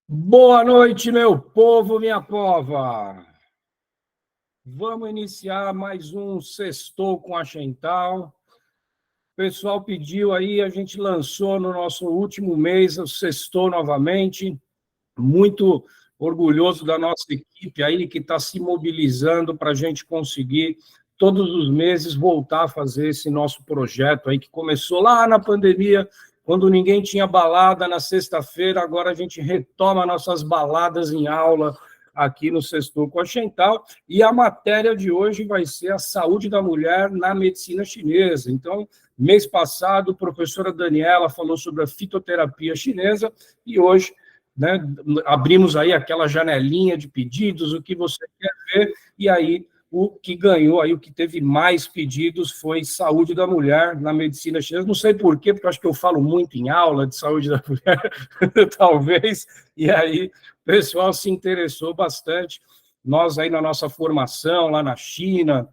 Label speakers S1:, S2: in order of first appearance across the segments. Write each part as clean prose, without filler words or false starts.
S1: Boa noite, meu povo, minha pova. Vamos iniciar mais um Sextou com a Chental. O pessoal pediu aí, a gente lançou no nosso último mês o Sextou novamente. Muito orgulhoso da nossa equipe aí, que está se mobilizando para a gente conseguir, todos os meses, voltar a fazer esse nosso projeto aí, que começou lá na pandemia, quando ninguém tinha balada na sexta-feira. Agora a gente retoma nossas baladas em aula aqui no Sextou com a Chental, e a matéria de hoje vai ser a saúde da mulher na medicina chinesa. Então, mês passado, a professora Daniela falou sobre a fitoterapia chinesa, e hoje, né, abrimos aí aquela janelinha de pedidos, o que você quer ver, e aí o que ganhou, aí o que teve mais pedidos foi saúde da mulher na medicina chinesa. Não sei por quê, porque eu acho que eu falo muito em aula de saúde da mulher, talvez, e aí o pessoal se interessou bastante. Nós aí na nossa formação lá na China,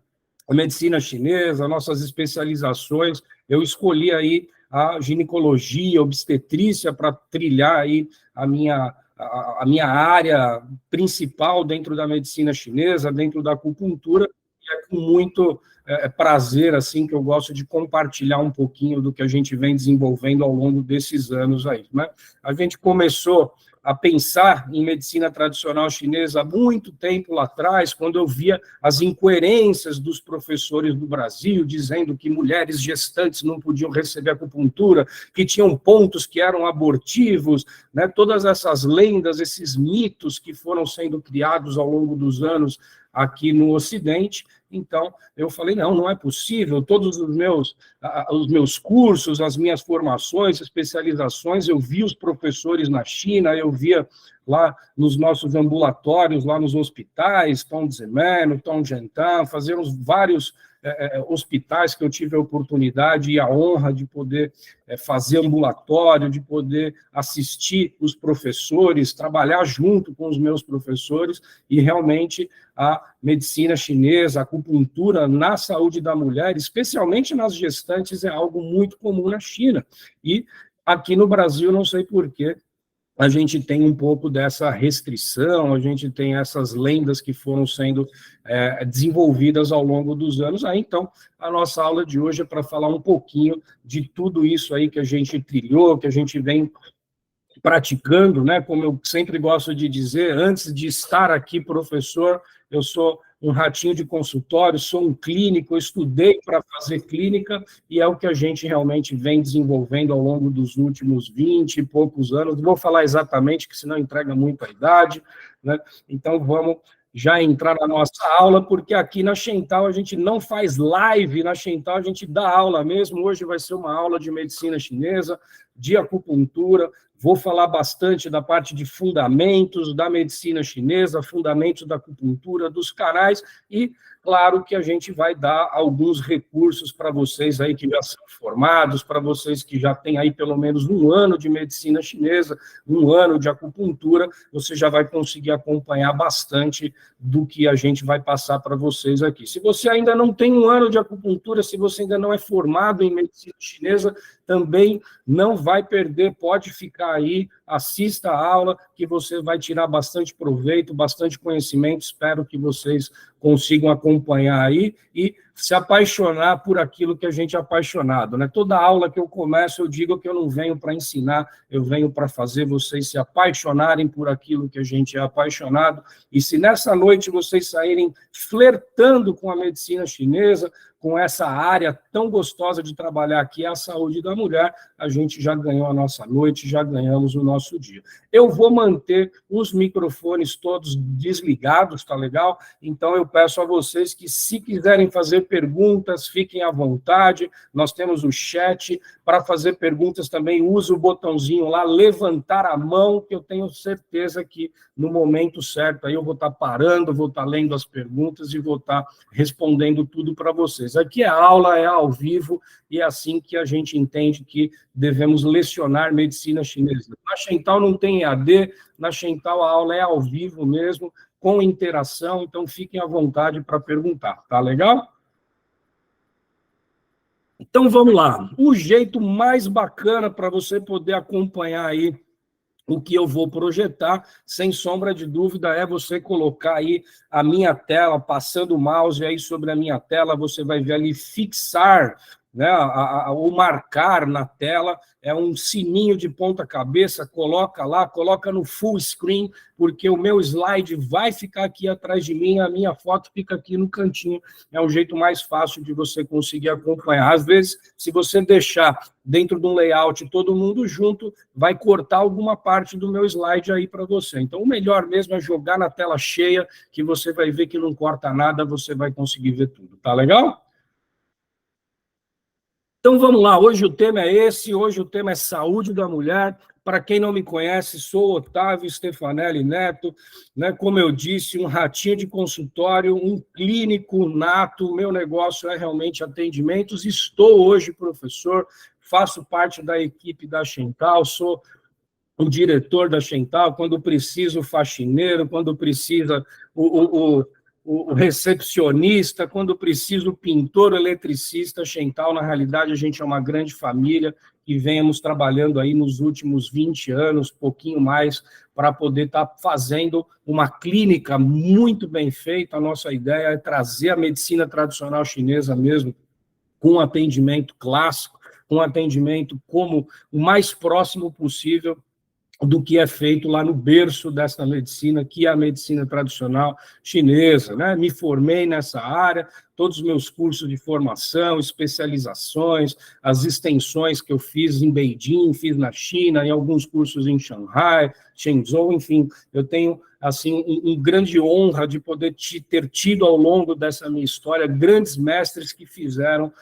S1: a medicina chinesa, nossas especializações, eu escolhi aí a ginecologia, a obstetrícia para trilhar aí a minha área principal dentro da medicina chinesa, dentro da acupuntura, e é com muito prazer assim que eu gosto de compartilhar um pouquinho do que a gente vem desenvolvendo ao longo desses anos aí, né? A gente começou a pensar em medicina tradicional chinesa há muito tempo lá atrás, quando eu via as incoerências dos professores do Brasil, dizendo que mulheres gestantes não podiam receber acupuntura, que tinham pontos que eram abortivos, né? Todas essas lendas, esses mitos que foram sendo criados ao longo dos anos aqui no Ocidente. Então, eu falei, não é possível. Todos os meus cursos, as minhas formações, especializações, eu vi os professores na China, eu via lá nos nossos ambulatórios, lá nos hospitais, Tongzheng, Tongjiantan, fazemos vários hospitais que eu tive a oportunidade e a honra de poder fazer ambulatório, de poder assistir os professores, trabalhar junto com os meus professores, e realmente a medicina chinesa, a acupuntura na saúde da mulher, especialmente nas gestantes, é algo muito comum na China. E aqui no Brasil, não sei por quê, a gente tem um pouco dessa restrição, a gente tem essas lendas que foram sendo desenvolvidas ao longo dos anos. Aí, então, a nossa aula de hoje é para falar um pouquinho de tudo isso aí que a gente trilhou, que a gente vem praticando, né? Como eu sempre gosto de dizer, antes de estar aqui professor, eu sou um ratinho de consultório, sou um clínico, eu estudei para fazer clínica, e é o que a gente realmente vem desenvolvendo ao longo dos últimos 20 e poucos anos. Não vou falar exatamente, que senão entrega muito a idade, né? Então, vamos já entrar na nossa aula, porque aqui na Chental a gente não faz live, na Chental a gente dá aula mesmo. Hoje vai ser uma aula de medicina chinesa, de acupuntura. Vou falar bastante da parte de fundamentos da medicina chinesa, fundamentos da acupuntura, dos canais, e claro que a gente vai dar alguns recursos para vocês aí que já são formados, para vocês que já têm aí pelo menos um ano de medicina chinesa, um ano de acupuntura. Você já vai conseguir acompanhar bastante do que a gente vai passar para vocês aqui. Se você ainda não tem um ano de acupuntura, se você ainda não é formado em medicina chinesa, também não vai perder, pode ficar aí, assista a aula, que você vai tirar bastante proveito, bastante conhecimento. Espero que vocês consigam acompanhar aí e se apaixonar por aquilo que a gente é apaixonado, né? Toda aula que eu começo, eu digo que eu não venho para ensinar, eu venho para fazer vocês se apaixonarem por aquilo que a gente é apaixonado. E se nessa noite vocês saírem flertando com a medicina chinesa, com essa área tão gostosa de trabalhar, que é a saúde da mulher, a gente já ganhou a nossa noite, já ganhamos o nosso dia. Eu vou manter os microfones todos desligados, tá legal? Então eu peço a vocês que, se quiserem fazer perguntas, fiquem à vontade. Nós temos o chat para fazer perguntas também. Use o botãozinho lá, levantar a mão, que eu tenho certeza que no momento certo aí eu vou estar parando, vou estar lendo as perguntas e vou estar respondendo tudo para vocês. Aqui é aula, é ao vivo, e é assim que a gente entende que devemos lecionar medicina chinesa. Na Chental não tem EAD, na Chental a aula é ao vivo mesmo, com interação, então fiquem à vontade para perguntar, tá legal? Então vamos lá. O jeito mais bacana para você poder acompanhar aí O que eu vou projetar, sem sombra de dúvida, é você colocar aí a minha tela, passando o mouse aí sobre a minha tela, você vai ver ali fixar, né, ou marcar na tela, é um sininho de ponta cabeça, coloca lá, coloca no full screen, porque o meu slide vai ficar aqui atrás de mim, a minha foto fica aqui no cantinho, é o jeito mais fácil de você conseguir acompanhar. Às vezes, se você deixar dentro de um layout todo mundo junto, vai cortar alguma parte do meu slide aí para você. Então, o melhor mesmo é jogar na tela cheia, que você vai ver que não corta nada, você vai conseguir ver tudo. Tá legal? Então, vamos lá. Hoje o tema é esse. Hoje o tema é saúde da mulher. Para quem não me conhece, sou Otávio Stefanelli Neto, né? Como eu disse, um ratinho de consultório, um clínico nato. Meu negócio é realmente atendimentos. Estou hoje professor, faço parte da equipe da Xental, sou o diretor da Xental, quando precisa o faxineiro, quando precisa o recepcionista, quando precisa o pintor, o eletricista. Xental, na realidade, a gente é uma grande família que venhamos trabalhando aí nos últimos 20 anos, pouquinho mais, para poder estar fazendo uma clínica muito bem feita. A nossa ideia é trazer a medicina tradicional chinesa mesmo, com atendimento clássico, com atendimento como o mais próximo possível do que é feito lá no berço dessa medicina, que é a medicina tradicional chinesa, né? Me formei nessa área, todos os meus cursos de formação, especializações, as extensões que eu fiz em Beijing, fiz na China, em alguns cursos em Shanghai, Shenzhou, enfim, eu tenho assim grande honra de poder ter tido ao longo dessa minha história grandes mestres que fizeram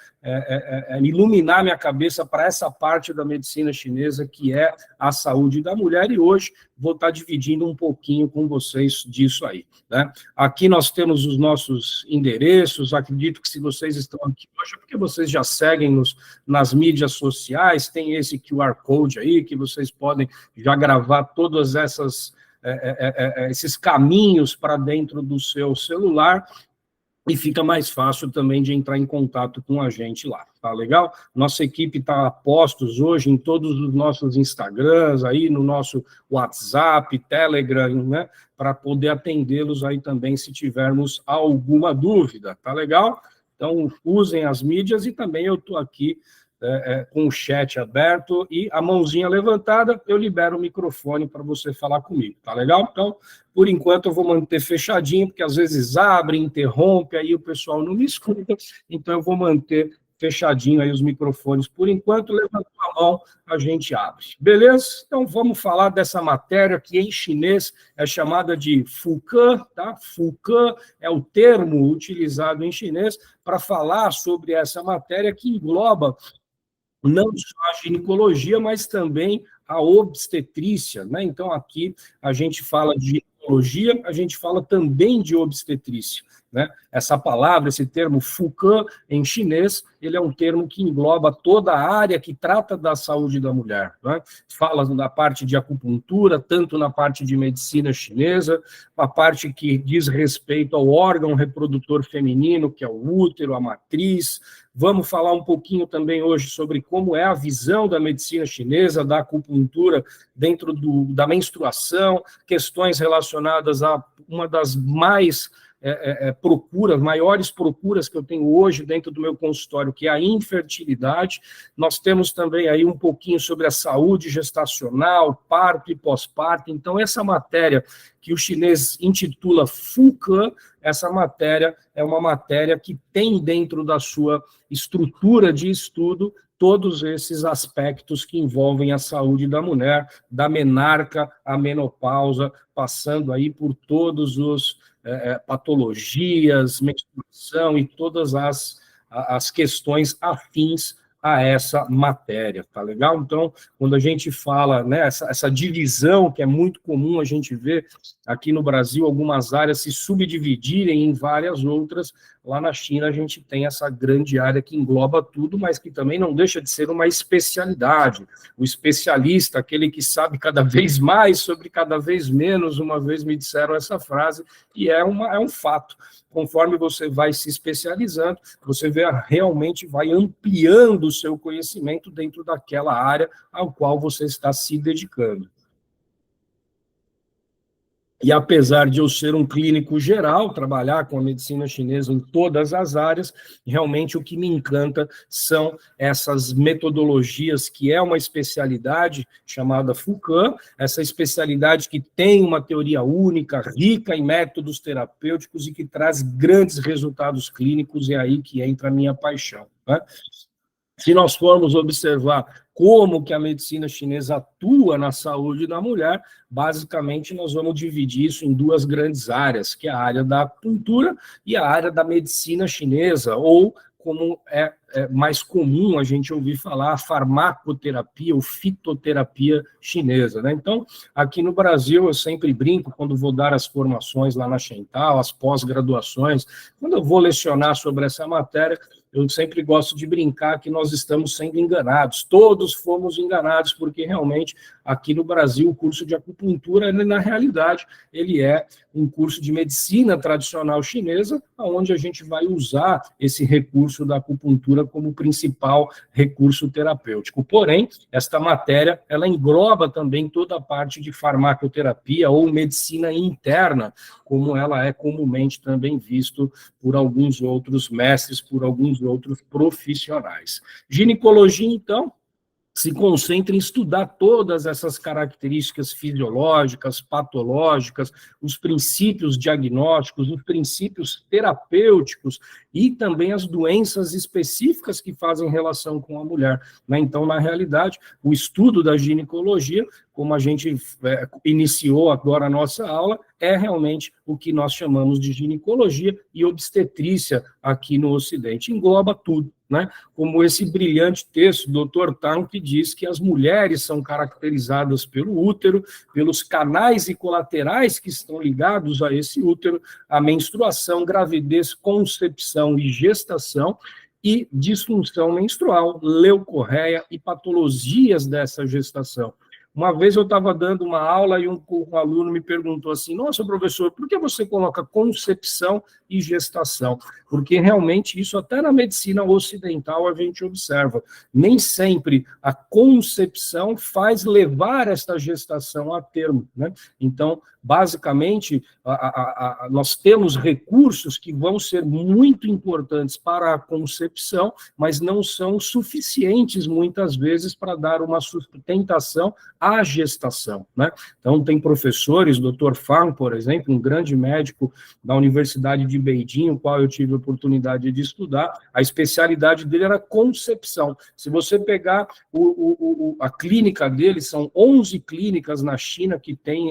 S1: iluminar minha cabeça para essa parte da medicina chinesa que é a saúde da mulher, e hoje vou estar dividindo um pouquinho com vocês disso aí, né? Aqui nós temos os nossos endereços. Acredito que se vocês estão aqui hoje é porque vocês já seguem-nos nas mídias sociais, tem esse QR Code aí que vocês podem já gravar todas esses caminhos para dentro do seu celular, e fica mais fácil também de entrar em contato com a gente lá, tá legal? Nossa equipe está a postos hoje em todos os nossos Instagrams, aí no nosso WhatsApp, Telegram, né, para poder atendê-los aí também se tivermos alguma dúvida, tá legal? Então, usem as mídias, e também eu estou aqui com o chat aberto e a mãozinha levantada, eu libero o microfone para você falar comigo, tá legal? Então, por enquanto, eu vou manter fechadinho, porque às vezes abre, interrompe, aí o pessoal não me escuta, então eu vou manter fechadinho aí os microfones. Por enquanto, levantou a mão, a gente abre. Beleza? Então, vamos falar dessa matéria que em chinês é chamada de Fuke, tá? Fuke é o termo utilizado em chinês para falar sobre essa matéria que engloba não só a ginecologia, mas também a obstetrícia, né? Então, aqui a gente fala de ginecologia, a gente fala também de obstetrícia, né? Essa palavra, esse termo Fuke, em chinês, ele é um termo que engloba toda a área que trata da saúde da mulher, né? Fala da parte de acupuntura, tanto na parte de medicina chinesa, a parte que diz respeito ao órgão reprodutor feminino, que é o útero, a matriz. Vamos falar um pouquinho também hoje sobre como é a visão da medicina chinesa, da acupuntura dentro da menstruação, questões relacionadas a uma das maiores procuras que eu tenho hoje dentro do meu consultório, que é a infertilidade. Nós temos também aí um pouquinho sobre a saúde gestacional, parto e pós-parto. Então, essa matéria que o chinês intitula Fuke, essa matéria é uma matéria que tem dentro da sua estrutura de estudo todos esses aspectos que envolvem a saúde da mulher, da menarca à menopausa, passando aí por todos os patologias, menstruação e todas as questões afins a essa matéria, tá legal? Então, quando a gente fala, né, essa divisão que é muito comum a gente ver aqui no Brasil, algumas áreas se subdividirem em várias outras, lá na China a gente tem essa grande área que engloba tudo, mas que também não deixa de ser uma especialidade. O especialista, aquele que sabe cada vez mais sobre cada vez menos, uma vez me disseram essa frase, e é um fato. Conforme você vai se especializando, você realmente vai ampliando o seu conhecimento dentro daquela área ao qual você está se dedicando. E apesar de eu ser um clínico geral, trabalhar com a medicina chinesa em todas as áreas, realmente o que me encanta são essas metodologias, que é uma especialidade chamada Fukan, essa especialidade que tem uma teoria única, rica em métodos terapêuticos e que traz grandes resultados clínicos, é aí que entra a minha paixão, né? Se nós formos observar como que a medicina chinesa atua na saúde da mulher, basicamente nós vamos dividir isso em duas grandes áreas, que é a área da acupuntura e a área da medicina chinesa, ou como é mais comum a gente ouvir falar, a farmacoterapia ou fitoterapia chinesa, né? Então, aqui no Brasil, eu sempre brinco, quando vou dar as formações lá na Shental, as pós-graduações, quando eu vou lecionar sobre essa matéria, eu sempre gosto de brincar que nós estamos sendo enganados, todos fomos enganados, porque realmente aqui no Brasil o curso de acupuntura, na realidade, ele é um curso de medicina tradicional chinesa, onde a gente vai usar esse recurso da acupuntura como principal recurso terapêutico. Porém, esta matéria, ela engloba também toda a parte de farmacoterapia ou medicina interna, como ela é comumente também visto por alguns outros mestres, por alguns outros profissionais. Ginecologia, então, se concentra em estudar todas essas características fisiológicas, patológicas, os princípios diagnósticos, os princípios terapêuticos e também as doenças específicas que fazem relação com a mulher, né? Então, na realidade, o estudo da ginecologia, como a gente iniciou agora a nossa aula, é realmente o que nós chamamos de ginecologia e obstetrícia aqui no Ocidente. Engloba tudo, né? Como esse brilhante texto do Dr. Tang, que diz que as mulheres são caracterizadas pelo útero, pelos canais e colaterais que estão ligados a esse útero, a menstruação, gravidez, concepção e gestação, e disfunção menstrual, leucorreia e patologias dessa gestação. Uma vez eu estava dando uma aula e um aluno me perguntou assim, nossa, professor, por que você coloca concepção e gestação? Porque realmente isso até na medicina ocidental a gente observa. Nem sempre a concepção faz levar esta gestação a termo, né? Então, basicamente, nós temos recursos que vão ser muito importantes para a concepção, mas não são suficientes, muitas vezes, para dar uma sustentação à gestação, né? Então, tem professores, Dr. Fang, por exemplo, um grande médico da Universidade de Beijing, o qual eu tive a oportunidade de estudar, a especialidade dele era concepção. Se você pegar a clínica dele, são 11 clínicas na China que tem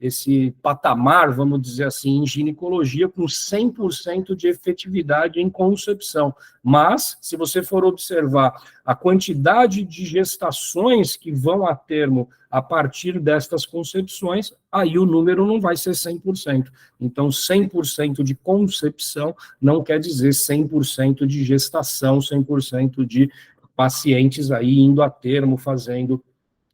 S1: esse patamar, vamos dizer assim, em ginecologia, com 100% de efetividade em concepção. Mas, se você for observar a quantidade de gestações que vão a termo a partir destas concepções, aí o número não vai ser 100%. Então, 100% de concepção não quer dizer 100% de gestação, 100% de pacientes aí indo a termo, fazendo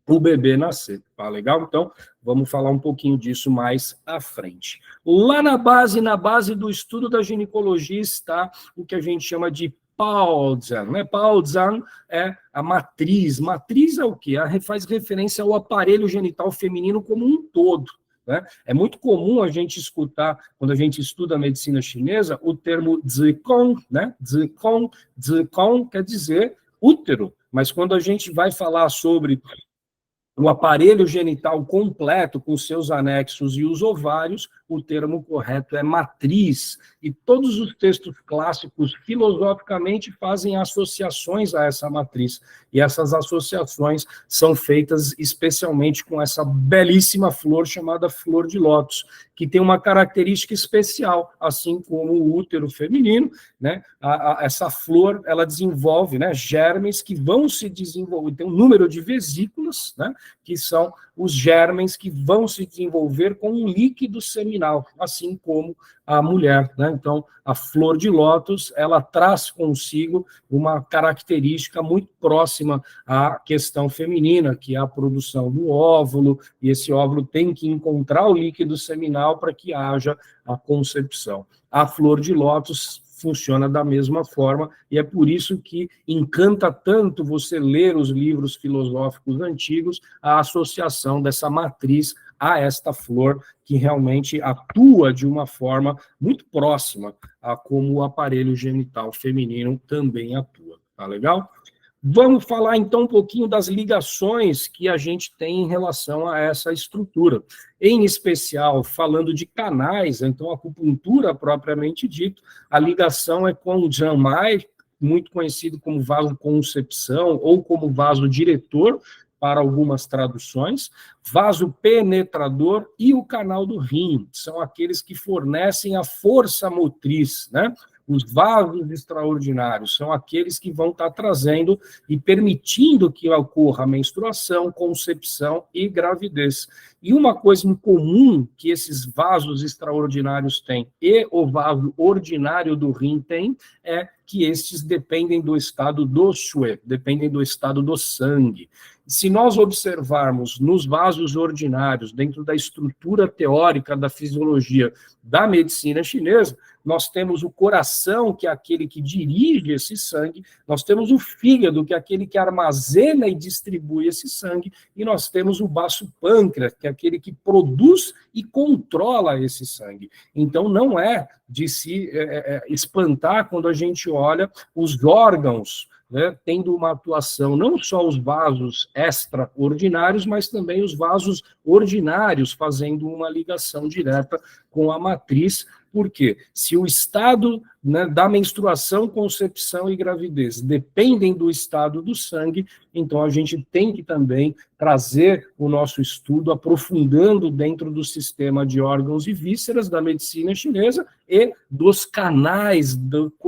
S1: o bebê nascer, tá legal? Então, vamos falar um pouquinho disso mais à frente. Lá na base do estudo da ginecologia está o que a gente chama de Baozang, né? Baozang é a matriz. Matriz é o quê? Faz referência ao aparelho genital feminino como um todo, né? É muito comum a gente escutar, quando a gente estuda a medicina chinesa, o termo zikong, né? Zikong quer dizer útero, mas quando a gente vai falar sobre o aparelho genital completo, com seus anexos e os ovários, o termo correto é matriz. E todos os textos clássicos, filosoficamente, fazem associações a essa matriz. E essas associações são feitas especialmente com essa belíssima flor chamada flor de lótus, que tem uma característica especial, assim como o útero feminino, né? Essa flor, ela desenvolve, né, germes que vão se desenvolver, tem um número de vesículas, né, que são os germes que vão se desenvolver com um líquido seminal, assim como a mulher, né? Então, a flor de lótus, ela traz consigo uma característica muito próxima à questão feminina, que é a produção do óvulo, e esse óvulo tem que encontrar o líquido seminal para que haja a concepção. A flor de lótus funciona da mesma forma, e é por isso que encanta tanto você ler os livros filosóficos antigos, a associação dessa matriz a esta flor que realmente atua de uma forma muito próxima a como o aparelho genital feminino também atua. Tá legal? Vamos falar, então, um pouquinho das ligações que a gente tem em relação a essa estrutura. Em especial, falando de canais, então, a acupuntura propriamente dito, a ligação é com o Janmai, muito conhecido como vasoconcepção ou como vaso diretor, para algumas traduções, vaso penetrador e o canal do rim, são aqueles que fornecem a força motriz, né? Os vasos extraordinários são aqueles que vão estar trazendo e permitindo que ocorra a menstruação, concepção e gravidez. E uma coisa em comum que esses vasos extraordinários têm e o vaso ordinário do rim tem é que estes dependem do estado do Shui, dependem do estado do sangue. Se nós observarmos nos vasos ordinários, dentro da estrutura teórica da fisiologia da medicina chinesa, nós temos o coração, que é aquele que dirige esse sangue, nós temos o fígado, que é aquele que armazena e distribui esse sangue, e nós temos o baço pâncreas, que é aquele que produz e controla esse sangue. Então, não é de se espantar quando a gente olha os órgãos, né, tendo uma atuação, não só os vasos extraordinários, mas também os vasos ordinários, fazendo uma ligação direta com a matriz, porque se o estado, né, da menstruação, concepção e gravidez dependem do estado do sangue, então a gente tem que também trazer o nosso estudo aprofundando dentro do sistema de órgãos e vísceras da medicina chinesa e dos canais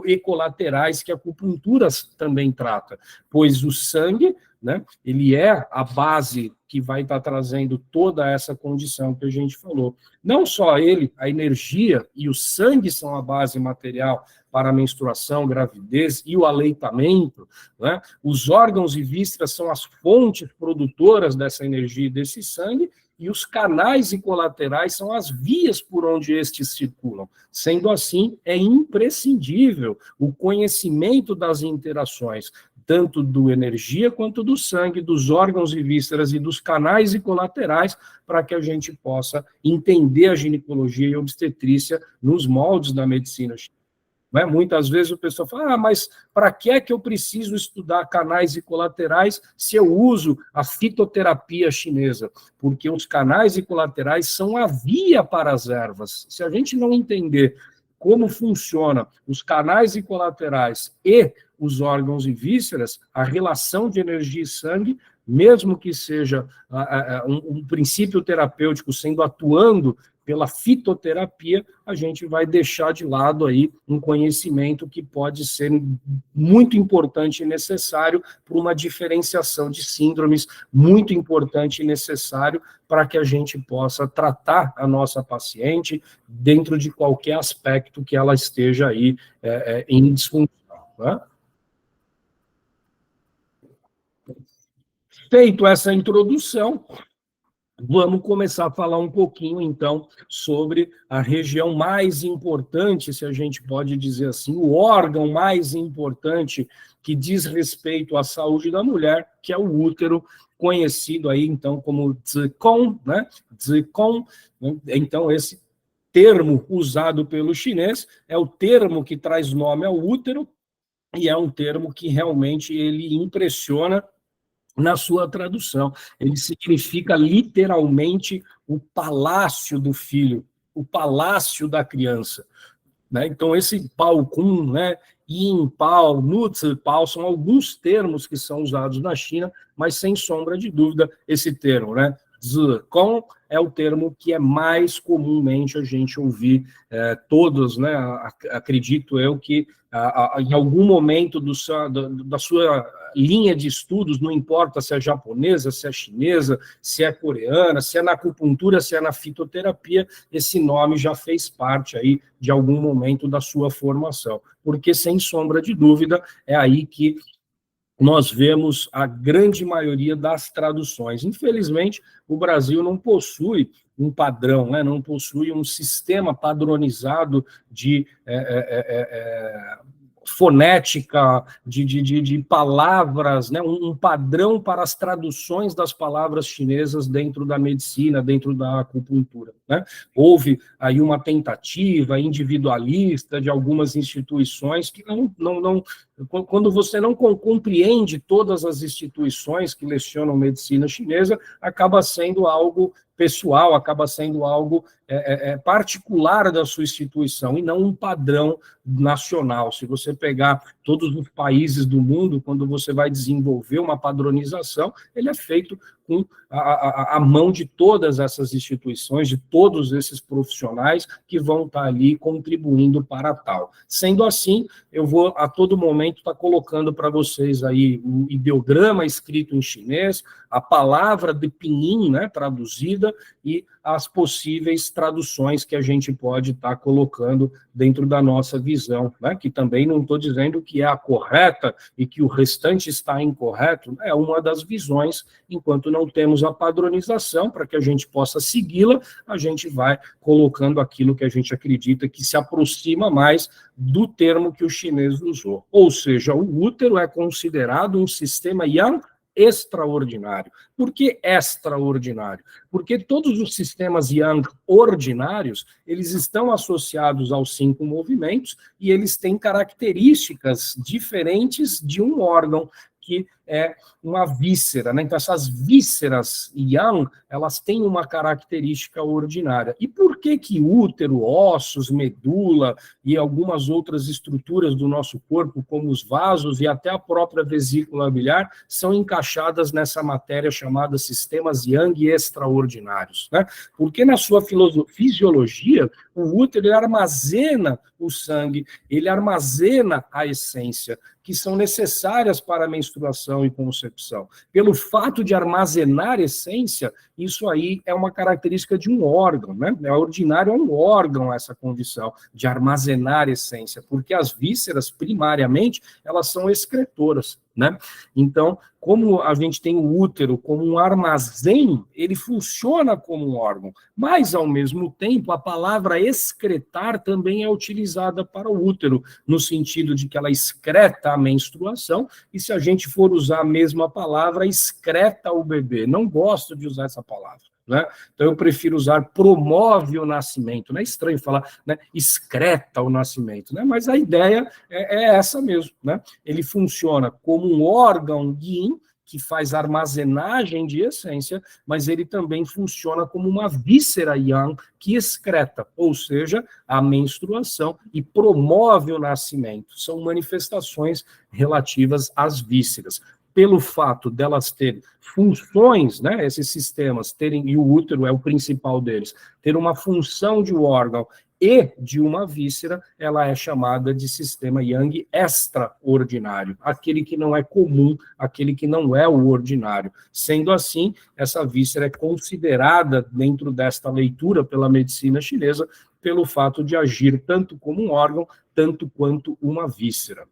S1: e colaterais que a acupuntura também trata, pois o sangue, né, ele é a base que vai estar trazendo toda essa condição que a gente falou. Não só ele, a energia e o sangue são a base material para a menstruação, gravidez e o aleitamento, né? Os órgãos e vísceras são as fontes produtoras dessa energia e desse sangue, e os canais e colaterais são as vias por onde estes circulam. Sendo assim, é imprescindível o conhecimento das interações, tanto do energia quanto do sangue, dos órgãos e vísceras e dos canais e colaterais, para que a gente possa entender a ginecologia e a obstetrícia nos moldes da medicina. Né? Muitas vezes o pessoal fala, mas para que é que eu preciso estudar canais e colaterais se eu uso a fitoterapia chinesa? Porque os canais e colaterais são a via para as ervas. Se a gente não entender como funciona os canais e colaterais e os órgãos e vísceras, a relação de energia e sangue, mesmo que seja um princípio terapêutico sendo atuando pela fitoterapia, a gente vai deixar de lado aí um conhecimento que pode ser muito importante e necessário para uma diferenciação de síndromes, muito importante e necessário para que a gente possa tratar a nossa paciente dentro de qualquer aspecto que ela esteja aí em disfunção, né? Feito essa introdução, vamos começar a falar um pouquinho, então, sobre a região mais importante, se a gente pode dizer assim, o órgão mais importante que diz respeito à saúde da mulher, que é o útero, conhecido aí, então, como Zikong, né? Zikong, né? Então, esse termo usado pelo chinês é o termo que traz nome ao útero e é um termo que realmente ele impressiona na sua tradução. Ele significa literalmente o palácio do filho, o palácio da criança. Né? Então, esse Pao Kun, né, Yin Pao, Nutsu Pao, são alguns termos que são usados na China, mas sem sombra de dúvida, esse termo, né, Zikong, é o termo que é mais comumente a gente ouvir, todos, né, acredito eu que em algum momento da sua linha de estudos, não importa se é japonesa, se é chinesa, se é coreana, se é na acupuntura, se é na fitoterapia, esse nome já fez parte aí de algum momento da sua formação, porque sem sombra de dúvida é aí que nós vemos a grande maioria das traduções. Infelizmente, o Brasil não possui um padrão, né? Não possui um sistema padronizado de fonética, de palavras, né? Um padrão para as traduções das palavras chinesas dentro da medicina, dentro da acupuntura, né? Houve aí uma tentativa individualista de algumas instituições que quando você não compreende todas as instituições que lecionam medicina chinesa, acaba sendo algo pessoal, acaba sendo algo particular da sua instituição e não um padrão nacional. Se você pegar todos os países do mundo, quando você vai desenvolver uma padronização, ele é feito com a mão de todas essas instituições, de todos esses profissionais que vão estar ali contribuindo para tal. Sendo assim, eu vou a todo momento estar colocando para vocês aí o ideograma escrito em chinês, a palavra de pinyin, né, traduzida, e as possíveis traduções que a gente pode estar colocando dentro da nossa visão, né, que também não estou dizendo que é a correta e que o restante está incorreto, é uma das visões. Enquanto não temos a padronização, para que a gente possa segui-la, a gente vai colocando aquilo que a gente acredita que se aproxima mais do termo que o chinês usou. Ou seja, o útero é considerado um sistema yang extraordinário. Por que extraordinário? Porque todos os sistemas yang ordinários, eles estão associados aos 5 movimentos e eles têm características diferentes de um órgão, que é uma víscera, né? Então, essas vísceras yang, elas têm uma característica ordinária. E por que útero, ossos, medula e algumas outras estruturas do nosso corpo, como os vasos e até a própria vesícula biliar, são encaixadas nessa matéria chamada sistemas yang extraordinários, né? Porque na sua fisiologia, o útero ele armazena o sangue, ele armazena a essência, que são necessárias para a menstruação e concepção. Pelo fato de armazenar essência, isso aí é uma característica de um órgão, né? Ordinário é um órgão essa condição de armazenar essência, porque as vísceras, primariamente, elas são excretoras, né? Então, como a gente tem o útero como um armazém, ele funciona como um órgão, mas, ao mesmo tempo, a palavra excretar também é utilizada para o útero, no sentido de que ela excreta a menstruação, e se a gente for usar a mesma palavra, excreta o bebê. Não gosto de usar essa palavra, né? Então, eu prefiro usar promove o nascimento. Não é estranho falar, né? Excreta o nascimento, né? Mas a ideia é essa mesmo, né? Ele funciona como um órgão yin, que faz armazenagem de essência, mas ele também funciona como uma víscera yang que excreta, ou seja, a menstruação, e promove o nascimento. São manifestações relativas às vísceras. Pelo fato delas terem funções, né, esses sistemas terem, e o útero é o principal deles, ter uma função de um órgão e de uma víscera, ela é chamada de sistema yang extraordinário, aquele que não é comum, aquele que não é o ordinário. Sendo assim, essa víscera é considerada, dentro desta leitura pela medicina chinesa, pelo fato de agir tanto como um órgão, tanto quanto uma víscera.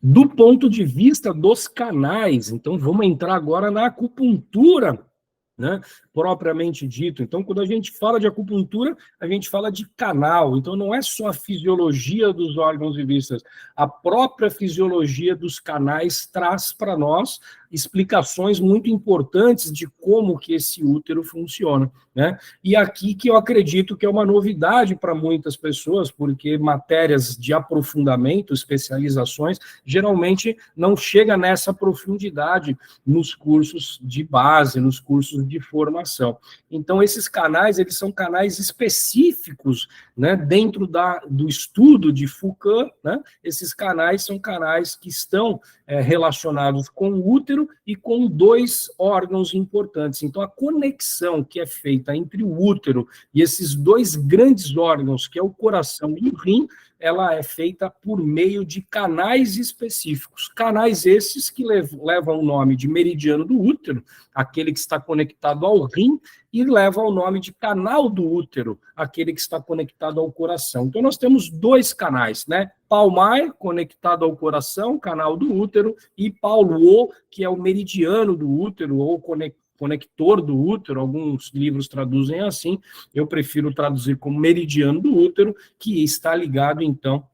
S1: Do ponto de vista dos canais, então vamos entrar agora na acupuntura, né, propriamente dito. Então, quando a gente fala de acupuntura, a gente fala de canal. Então, não é só a fisiologia dos órgãos e vísceras. A própria fisiologia dos canais traz para nós explicações muito importantes de como que esse útero funciona, né? E aqui que eu acredito que é uma novidade para muitas pessoas, porque matérias de aprofundamento, especializações, geralmente não chega nessa profundidade nos cursos de base, nos cursos de formação. Então, esses canais, eles são canais específicos, né, dentro do estudo de Foucault, né? Esses canais são canais que estão relacionados com o útero e com 2 órgãos importantes. Então, a conexão que é feita entre o útero e esses 2 grandes órgãos, que é o coração e o rim, ela é feita por meio de canais específicos. Canais esses que levam o nome de meridiano do útero, aquele que está conectado ao rim, e leva o nome de canal do útero, aquele que está conectado ao coração. Então, nós temos 2 canais, né? Palmar, conectado ao coração, canal do útero, e Paulo, que é o meridiano do útero, ou conector do útero, alguns livros traduzem assim, eu prefiro traduzir como meridiano do útero, que está ligado, então,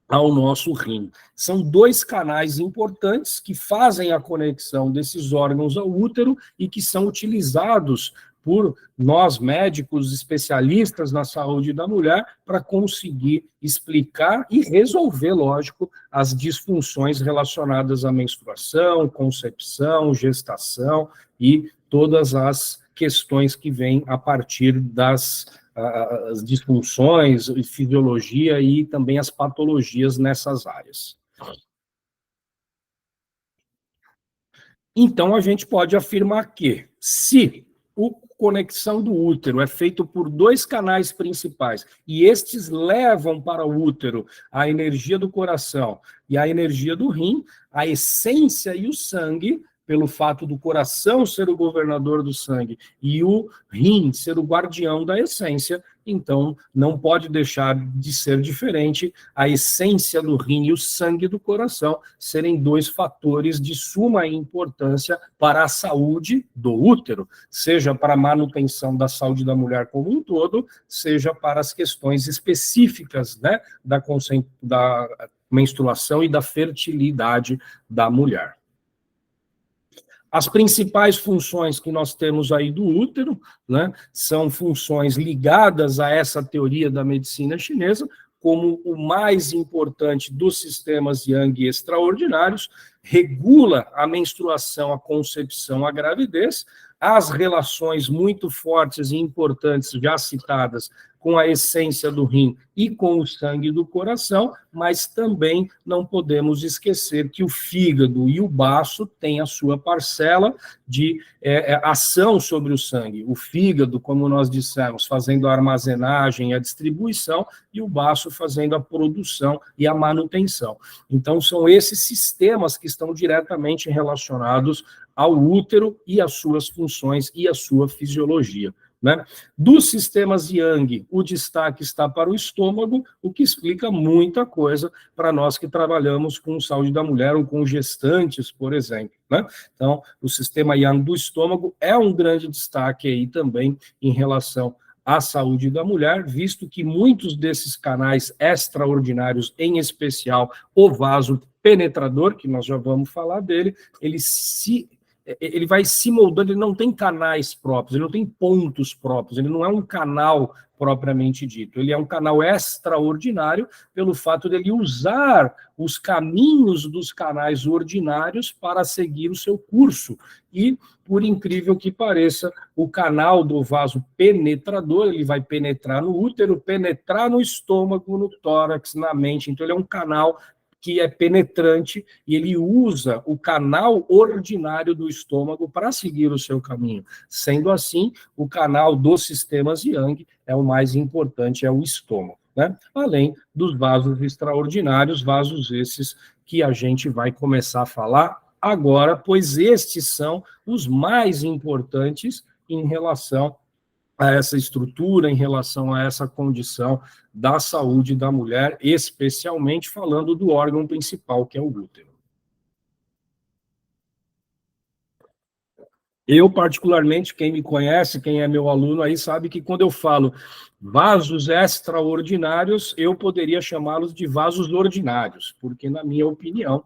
S1: ao nosso rim. São dois canais importantes que fazem a conexão desses órgãos ao útero e que são utilizados por nós, médicos especialistas na saúde da mulher, para conseguir explicar e resolver, lógico, as disfunções relacionadas à menstruação, concepção, gestação e todas as questões que vêm a partir das as disfunções, fisiologia e também as patologias nessas áreas. Então, a gente pode afirmar que, se a conexão do útero é feito por dois canais principais, e estes levam para o útero a energia do coração e a energia do rim, a essência e o sangue, pelo fato do coração ser o governador do sangue e o rim ser o guardião da essência, então não pode deixar de ser diferente a essência do rim e o sangue do coração serem dois fatores de suma importância para a saúde do útero, seja para a manutenção da saúde da mulher como um todo, seja para as questões específicas, né, da menstruação e da fertilidade da mulher. As principais funções que nós temos aí do útero, né, são funções ligadas a essa teoria da medicina chinesa, como o mais importante dos sistemas Yang extraordinários, regula a menstruação, a concepção, a gravidez, as relações muito fortes e importantes já citadas com a essência do rim e com o sangue do coração, mas também não podemos esquecer que o fígado e o baço têm a sua parcela de ação sobre o sangue. O fígado, como nós dissemos, fazendo a armazenagem e a distribuição, e o baço fazendo a produção e a manutenção. Então, são esses sistemas que estão diretamente relacionados ao útero e às suas funções e à sua fisiologia. Né? Dos sistemas Yang, o destaque está para o estômago, o que explica muita coisa para nós que trabalhamos com saúde da mulher ou com gestantes, por exemplo. Né? Então, o sistema Yang do estômago é um grande destaque aí também em relação à saúde da mulher, visto que muitos desses canais extraordinários, em especial o vaso penetrador, que nós já vamos falar dele, ele vai se moldando, ele não tem canais próprios, ele não tem pontos próprios, ele não é um canal propriamente dito, ele é um canal extraordinário pelo fato dele usar os caminhos dos canais ordinários para seguir o seu curso. E, por incrível que pareça, o canal do vaso penetrador, ele vai penetrar no útero, penetrar no estômago, no tórax, na mente, então ele é um canal que é penetrante, e ele usa o canal ordinário do estômago para seguir o seu caminho. Sendo assim, o canal dos sistemas Yang é o mais importante, é o estômago, né? Além dos vasos extraordinários, vasos esses que a gente vai começar a falar agora, pois estes são os mais importantes em relação a essa estrutura, em relação a essa condição da saúde da mulher, especialmente falando do órgão principal, que é o útero. Eu, particularmente, quem me conhece, quem é meu aluno aí, sabe que quando eu falo vasos extraordinários, eu poderia chamá-los de vasos ordinários, porque, na minha opinião,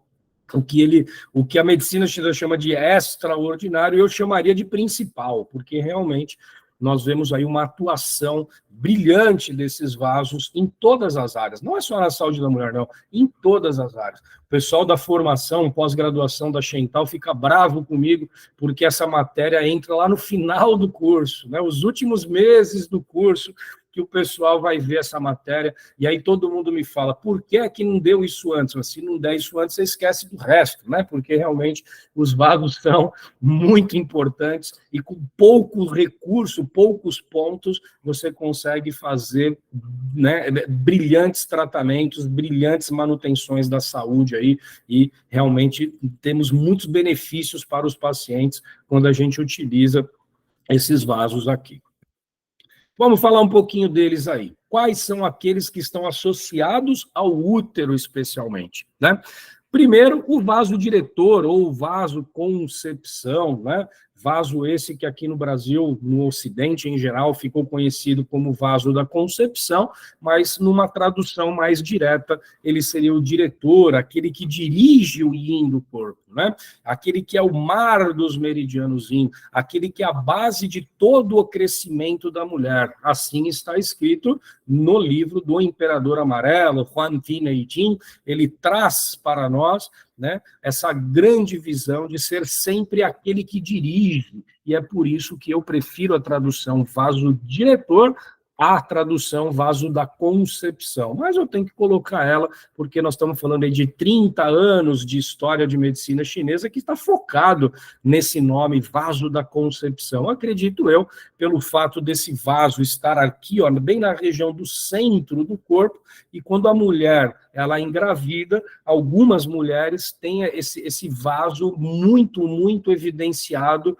S1: o que a medicina chinesa chama de extraordinário, eu chamaria de principal, porque realmente nós vemos aí uma atuação brilhante desses vasos em todas as áreas, não é só na saúde da mulher, não, em todas as áreas. O pessoal da formação, pós-graduação da Shental fica bravo comigo, porque essa matéria entra lá no final do curso, né, os últimos meses do curso, que o pessoal vai ver essa matéria, e aí todo mundo me fala, por que é que não deu isso antes? Mas se não der isso antes, você esquece do resto, né? Porque realmente os vasos são muito importantes, e com pouco recurso, poucos pontos, você consegue fazer, né, brilhantes tratamentos, brilhantes manutenções da saúde aí, e realmente temos muitos benefícios para os pacientes quando a gente utiliza esses vasos aqui. Vamos falar um pouquinho deles aí. Quais são aqueles que estão associados ao útero, especialmente, né? Primeiro, o vaso diretor, ou vaso concepção, né? Vaso esse que aqui no Brasil, no Ocidente em geral, ficou conhecido como vaso da concepção, mas numa tradução mais direta, ele seria o diretor, aquele que dirige o yin do corpo, né? Aquele que é o mar dos meridianos yin, aquele que é a base de todo o crescimento da mulher. Assim está escrito no livro do Imperador Amarelo, Huan Ti Jin. Ele traz para nós, né, essa grande visão de ser sempre aquele que dirige, e é por isso que eu prefiro a tradução vaso diretor à tradução vaso da concepção. Mas eu tenho que colocar ela, porque nós estamos falando aí de 30 anos de história de medicina chinesa que está focado nesse nome, vaso da concepção. Acredito eu, pelo fato desse vaso estar aqui, ó, bem na região do centro do corpo, e quando a mulher ela engravida, algumas mulheres têm esse vaso muito evidenciado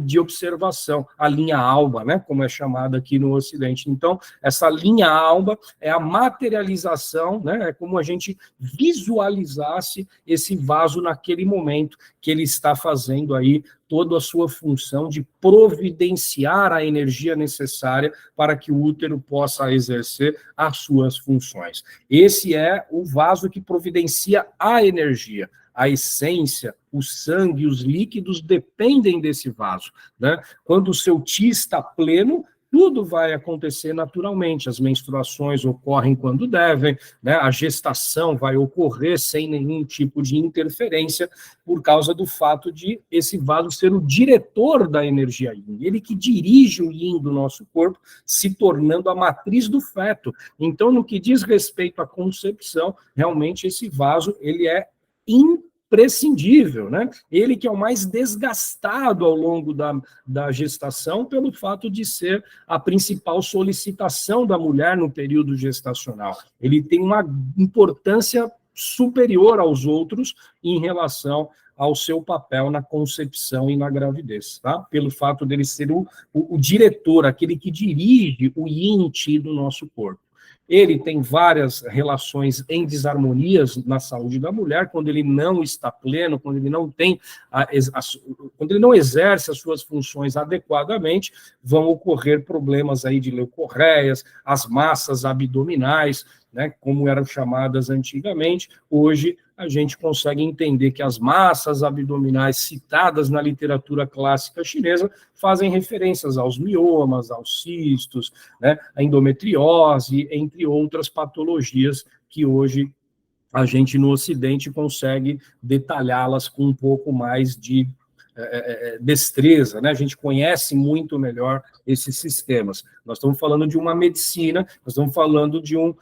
S1: de observação, a linha alba, né, como é chamada aqui no Ocidente. Então, essa linha alba é a materialização, né, é como a gente visualizasse esse vaso naquele momento que ele está fazendo aí toda a sua função de providenciar a energia necessária para que o útero possa exercer as suas funções. Esse é o vaso que providencia a energia. A essência, o sangue, os líquidos dependem desse vaso, né? Quando o seu Qi está pleno, tudo vai acontecer naturalmente, as menstruações ocorrem quando devem, né? A gestação vai ocorrer sem nenhum tipo de interferência, por causa do fato de esse vaso ser o diretor da energia yin, ele que dirige o yin do nosso corpo, se tornando a matriz do feto. Então, no que diz respeito à concepção, realmente esse vaso, ele é imprescindível, né? Ele que é o mais desgastado ao longo da gestação, pelo fato de ser a principal solicitação da mulher no período gestacional. Ele tem uma importância superior aos outros em relação ao seu papel na concepção e na gravidez, tá? Pelo fato dele ser o diretor, aquele que dirige o yin chi do nosso corpo. Ele tem várias relações em desarmonias na saúde da mulher, quando ele não está pleno, quando ele não tem, quando ele não exerce as suas funções adequadamente, vão ocorrer problemas aí de leucorreias, as massas abdominais, né, como eram chamadas antigamente. Hoje a gente consegue entender que as massas abdominais citadas na literatura clássica chinesa fazem referências aos miomas, aos cistos, né, a endometriose, entre outras patologias que hoje a gente no Ocidente consegue detalhá-las com um pouco mais de destreza, né? A gente conhece muito melhor esses sistemas. Nós estamos falando de uma medicina, nós estamos falando de um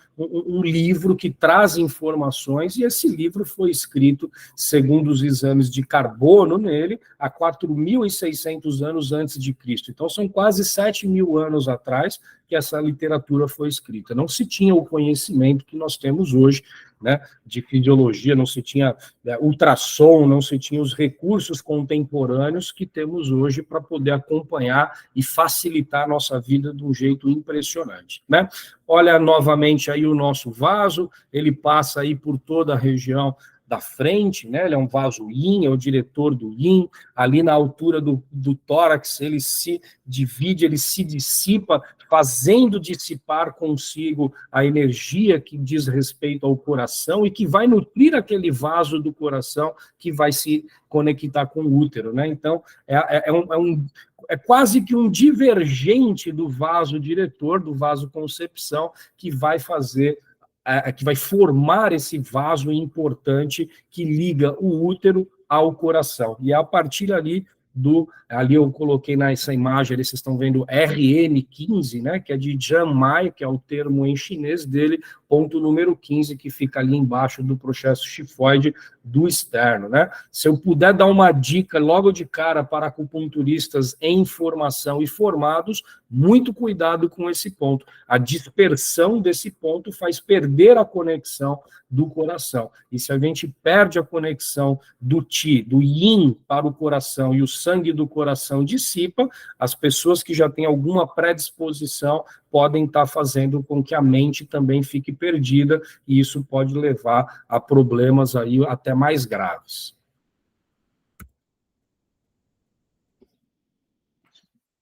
S1: livro que traz informações, e esse livro foi escrito, segundo os exames de carbono nele, há 4.600 anos antes de Cristo. Então, são quase 7.000 anos atrás que essa literatura foi escrita. Não se tinha o conhecimento que nós temos hoje, né, de fisiologia, não se tinha ultrassom, não se tinha os recursos contemporâneos que temos hoje para poder acompanhar e facilitar a nossa vida de um jeito impressionante, né? Olha novamente aí o nosso vaso, ele passa aí por toda a região da frente, né? Ele é um vaso yin, é o diretor do yin, ali na altura do tórax, ele se divide, ele se dissipa, fazendo dissipar consigo a energia que diz respeito ao coração e que vai nutrir aquele vaso do coração que vai se conectar com o útero, né? Então, é quase que um divergente do vaso diretor, do vaso concepção, que vai fazer, que vai formar esse vaso importante que liga o útero ao coração. E a partir ali eu coloquei nessa imagem, ali vocês estão vendo RN15, né, que é de Jian Mai, que é o termo em chinês dele, ponto número 15, que fica ali embaixo do processo chifoide do externo, né? Se eu puder dar uma dica logo de cara para acupunturistas em formação e formados, muito cuidado com esse ponto. A dispersão desse ponto faz perder a conexão do coração. E se a gente perde a conexão do Qi, do Yin para o coração, e o sangue do coração dissipa, as pessoas que já têm alguma predisposição podem estar fazendo com que a mente também fique perdida, e isso pode levar a problemas aí até mais graves.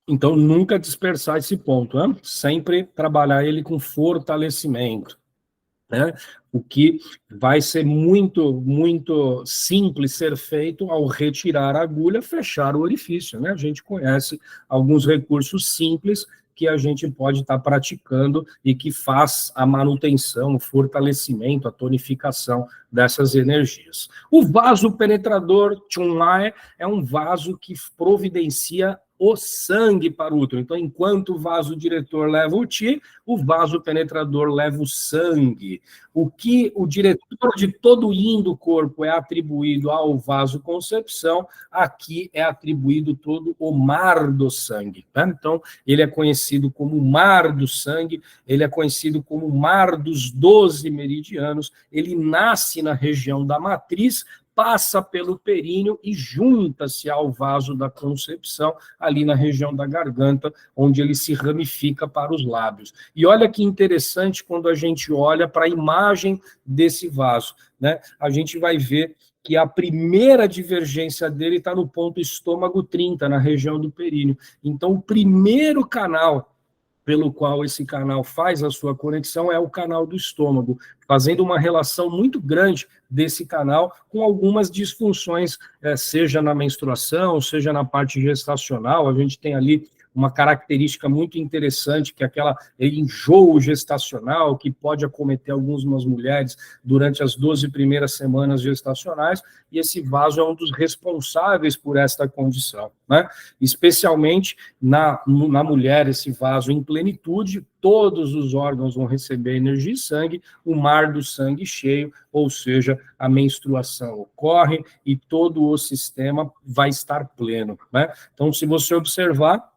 S1: Então, nunca dispersar esse ponto, né? Sempre trabalhar ele com fortalecimento, né? O que vai ser muito simples ser feito ao retirar a agulha, fechar o orifício, né? A gente conhece alguns recursos simples que a gente pode estar praticando e que faz a manutenção, o fortalecimento, a tonificação dessas energias. O vaso penetrador Chunlai é um vaso que providencia o sangue para o útero. Então, enquanto o vaso diretor leva o Qi, o vaso penetrador leva o sangue. O que o diretor de todo o yin do corpo é atribuído ao vaso concepção, aqui é atribuído todo o mar do sangue. Tá? Então, ele é conhecido como mar do sangue, ele é conhecido como mar dos 12 meridianos, ele nasce na região da matriz, passa pelo períneo e junta-se ao vaso da concepção, ali na região da garganta, onde ele se ramifica para os lábios. E olha que interessante quando a gente olha para a imagem desse vaso, né? A gente vai ver que a primeira divergência dele está no ponto estômago 30, na região do períneo. Então, o primeiro canal pelo qual esse canal faz a sua conexão é o canal do estômago, fazendo uma relação muito grande desse canal com algumas disfunções, seja na menstruação, seja na parte gestacional. A gente tem ali uma característica muito interessante, que é aquela enjoo gestacional, que pode acometer algumas mulheres durante as 12 primeiras semanas gestacionais, e esse vaso é um dos responsáveis por esta condição, né? Especialmente na mulher, esse vaso em plenitude, todos os órgãos vão receber energia e sangue, o mar do sangue cheio, ou seja, a menstruação ocorre e todo o sistema vai estar pleno, né? Então, se você observar,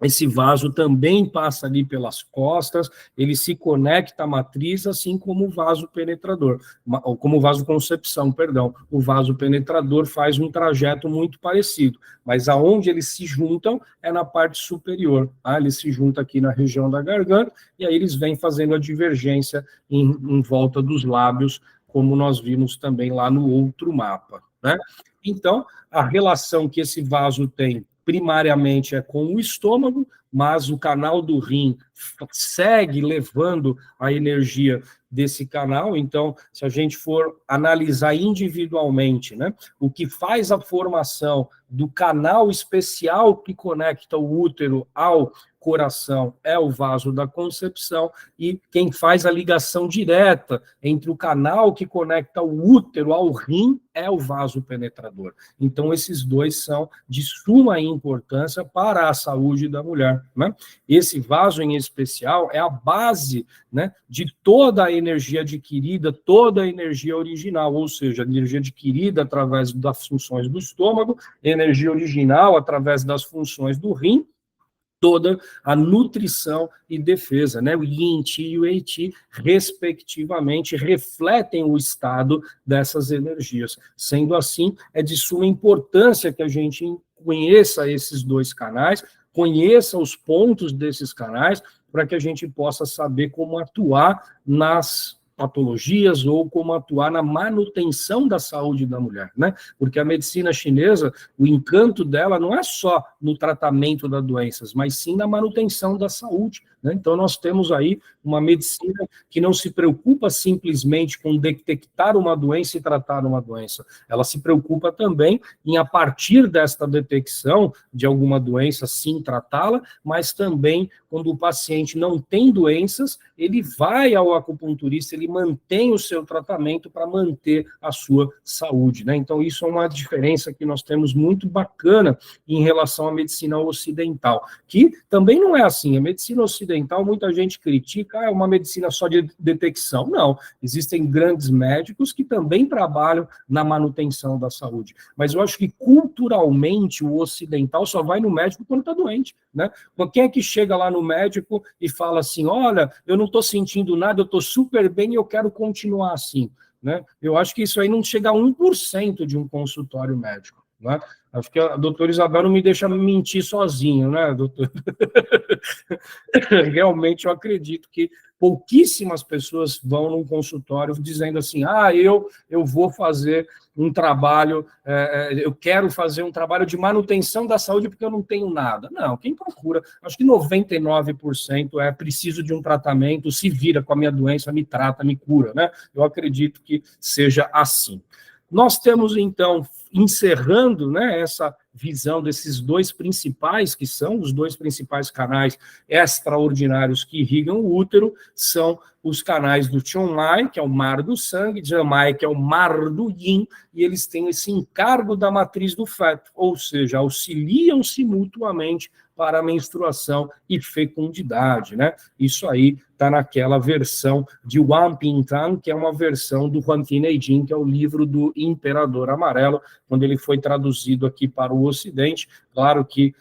S1: esse vaso também passa ali pelas costas, ele se conecta à matriz, assim como o vaso penetrador, ou como o vaso concepção, perdão. O vaso penetrador faz um trajeto muito parecido, mas aonde eles se juntam é na parte superior. Tá? Eles se juntam aqui na região da garganta, e aí eles vêm fazendo a divergência em volta dos lábios, como nós vimos também lá no outro mapa, né? Então, a relação que esse vaso tem primariamente é com o estômago, mas o canal do rim segue levando a energia desse canal. Então, se a gente for analisar individualmente, né, o que faz a formação do canal especial que conecta o útero ao coração é o vaso da concepção, e quem faz a ligação direta entre o canal que conecta o útero ao rim é o vaso penetrador. Então, esses dois são de suma importância para a saúde da mulher, né? Esse vaso, em especial, é a base, né, de toda a energia adquirida, toda a energia original, ou seja, energia adquirida através das funções do estômago, energia original através das funções do rim, toda a nutrição e defesa, né? O Yin, Qi e o Wei Qi, respectivamente, refletem o estado dessas energias. Sendo assim, é de suma importância que a gente conheça esses dois canais, conheça os pontos desses canais, para que a gente possa saber como atuar nas patologias ou como atuar na manutenção da saúde da mulher, né? Porque a medicina chinesa, o encanto dela não é só no tratamento das doenças, mas sim na manutenção da saúde, né? Então, nós temos aí uma medicina que não se preocupa simplesmente com detectar uma doença e tratar uma doença. Ela se preocupa também em, a partir desta detecção de alguma doença, sim, tratá-la, mas também, quando o paciente não tem doenças, ele vai ao acupunturista, ele mantém o seu tratamento para manter a sua saúde, né? Então, isso é uma diferença que nós temos muito bacana em relação à medicina ocidental, que também não é assim. A medicina ocidental, muita gente critica, é uma medicina só de detecção. Não, existem grandes médicos que também trabalham na manutenção da saúde, mas eu acho que culturalmente o ocidental só vai no médico quando está doente, né? Quem é que chega lá no médico e fala assim, olha, eu não estou sentindo nada, eu estou super bem e eu quero continuar assim, né? Eu acho que isso aí não chega a 1% de um consultório médico, né? Acho que a doutora Isabel não me deixa mentir sozinho, né, doutor? Realmente eu acredito que pouquíssimas pessoas vão num consultório dizendo assim, eu vou fazer um trabalho, eu quero fazer um trabalho de manutenção da saúde porque eu não tenho nada. Não, quem procura, acho que 99% é preciso de um tratamento, se vira com a minha doença, me trata, me cura, né? Eu acredito que seja assim. Nós temos, então, encerrando, né, essa visão desses dois principais, que são os dois principais canais extraordinários que irrigam o útero, são os canais do Chonmai, que é o mar do sangue, Jamai, que é o mar do yin, e eles têm esse encargo da matriz do feto, ou seja, auxiliam-se mutuamente para a menstruação e fecundidade, né? Isso aí está naquela versão de Wampintan, que é uma versão do Huan Neijing, que é o livro do Imperador Amarelo, quando ele foi traduzido aqui para o Ocidente. Claro que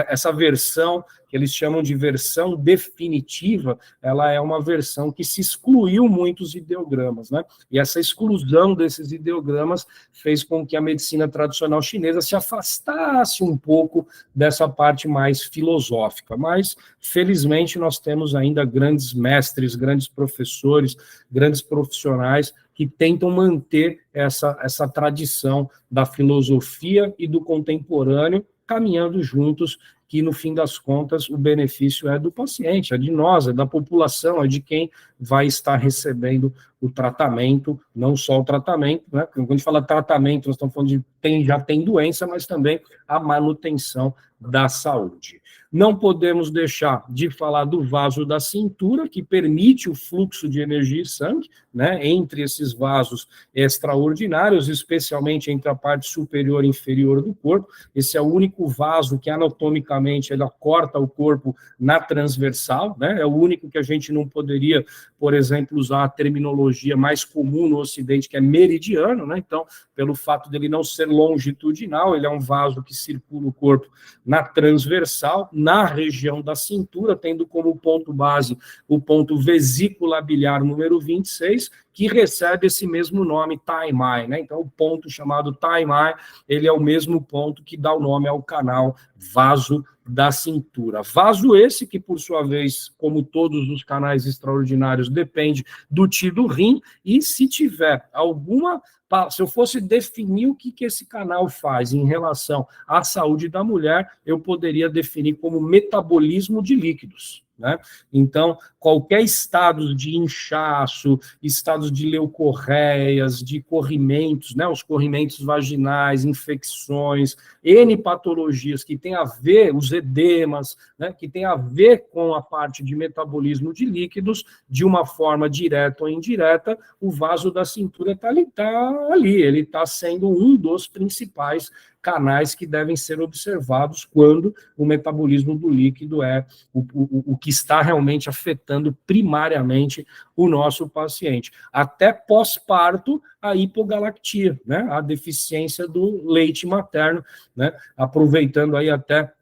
S1: essa versão, que eles chamam de versão definitiva, ela é uma versão que se excluiu muitos ideogramas, né? E essa exclusão desses ideogramas fez com que a medicina tradicional chinesa se afastasse um pouco dessa parte mais filosófica. Mas, felizmente, nós temos ainda grandes mestres, grandes professores, grandes profissionais que tentam manter essa tradição da filosofia e do contemporâneo caminhando juntos, que no fim das contas o benefício é do paciente, é de nós, é da população, é de quem vai estar recebendo o tratamento, não só o tratamento, né? Quando a gente fala tratamento, nós estamos falando de já tem doença, mas também a manutenção da saúde. Não podemos deixar de falar do vaso da cintura, que permite o fluxo de energia e sangue, né, entre esses vasos extraordinários, especialmente entre a parte superior e inferior do corpo. Esse é o único vaso que anatomicamente ele corta o corpo na transversal, né, é o único que a gente não poderia, por exemplo, usar a terminologia mais comum no Ocidente, que é meridiano, né, então, pelo fato dele não ser longitudinal, ele é um vaso que circula o corpo na transversal, na região da cintura, tendo como ponto base o ponto vesícula-biliar número 26, que recebe esse mesmo nome, Tai Mai, né? Então, o ponto chamado Tai Mai, ele é o mesmo ponto que dá o nome ao canal vaso da cintura. Vaso esse que, por sua vez, como todos os canais extraordinários, depende do Qi do rim, e se tiver alguma... Se eu fosse definir o que esse canal faz em relação à saúde da mulher, eu poderia definir como metabolismo de líquidos, né? Então, qualquer estado de inchaço, estados de leucorreias, de corrimentos, né, os corrimentos vaginais, infecções, N patologias que tem a ver, os edemas, né, que tem a ver com a parte de metabolismo de líquidos, de uma forma direta ou indireta, o vaso da cintura está ali, ele está sendo um dos principais canais que devem ser observados quando o metabolismo do líquido é o que está realmente afetando primariamente o nosso paciente. Até pós-parto, a hipogalactia, né? A deficiência do leite materno, né? Aproveitando aí até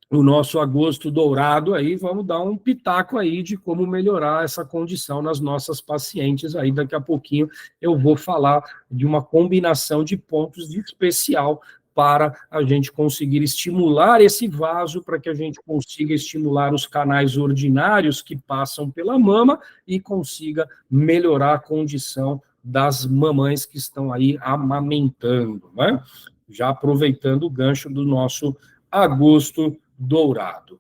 S1: o nosso agosto dourado aí, vamos dar um pitaco aí de como melhorar essa condição nas nossas pacientes aí. Daqui a pouquinho eu vou falar de uma combinação de pontos de especial para a gente conseguir estimular esse vaso, para que a gente consiga estimular os canais ordinários que passam pela mama e consiga melhorar a condição das mamães que estão aí amamentando, né? Já aproveitando o gancho do nosso agosto dourado.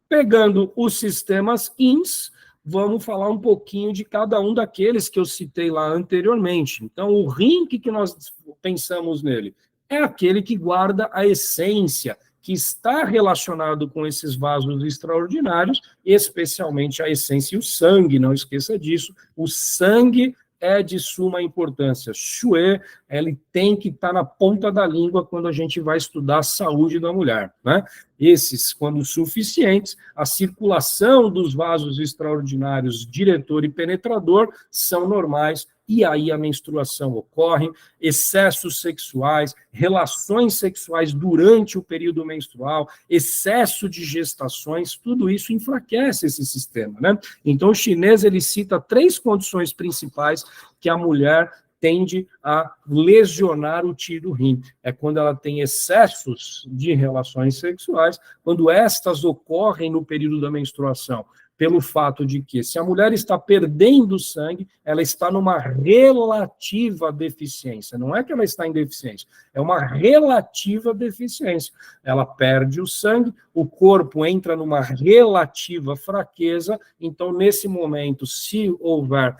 S1: Pegando os sistemas INS, vamos falar um pouquinho de cada um daqueles que eu citei lá anteriormente. Então, o rim, que nós pensamos nele? É aquele que guarda a essência, que está relacionado com esses vasos extraordinários, especialmente a essência e o sangue, não esqueça disso. O sangue é de suma importância. Xue, ele tem que estar na ponta da língua quando a gente vai estudar a saúde da mulher, né? Esses, quando suficientes, a circulação dos vasos extraordinários diretor e penetrador são normais, e aí a menstruação ocorre, excessos sexuais, relações sexuais durante o período menstrual, excesso de gestações, tudo isso enfraquece esse sistema, né? Então, o chinês, ele cita 3 condições principais que a mulher tende a lesionar o tiro-rim. É quando ela tem excessos de relações sexuais, quando estas ocorrem no período da menstruação, pelo fato de que, se a mulher está perdendo sangue, ela está numa relativa deficiência. Não é que ela está em deficiência, é uma relativa deficiência. Ela perde o sangue, o corpo entra numa relativa fraqueza, então, nesse momento, se houver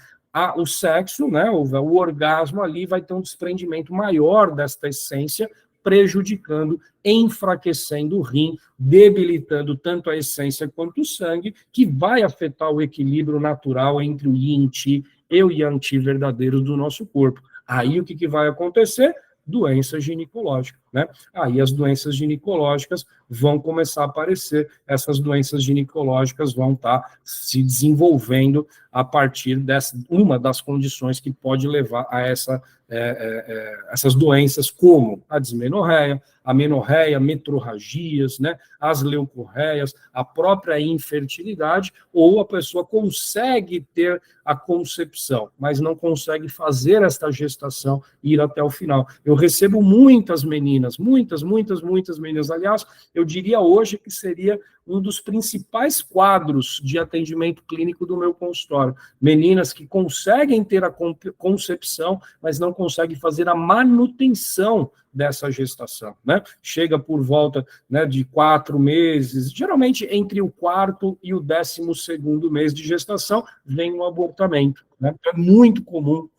S1: o sexo, né, o orgasmo ali, vai ter um desprendimento maior desta essência, prejudicando, enfraquecendo o rim, debilitando tanto a essência quanto o sangue, que vai afetar o equilíbrio natural entre o yin chi e o yang chi verdadeiro do nosso corpo. Aí o que vai acontecer? Doença ginecológica, né? Aí as doenças ginecológicas vão começar a aparecer, essas doenças ginecológicas vão estar se desenvolvendo a partir dessa, uma das condições que pode levar a essas doenças, como a dismenorreia, a menorreia, metrorragias, né, as leucorreias, a própria infertilidade, ou a pessoa consegue ter a concepção, mas não consegue fazer esta gestação ir até o final. Eu recebo muitas meninas, muitas meninas, aliás, eu diria hoje que seria um dos principais quadros de atendimento clínico do meu consultório. Meninas que conseguem ter a concepção, mas não conseguem fazer a manutenção dessa gestação, né? Chega por volta, né, de 4 meses, geralmente entre o 4º e o 12º mês de gestação, vem um abortamento, né? É muito comum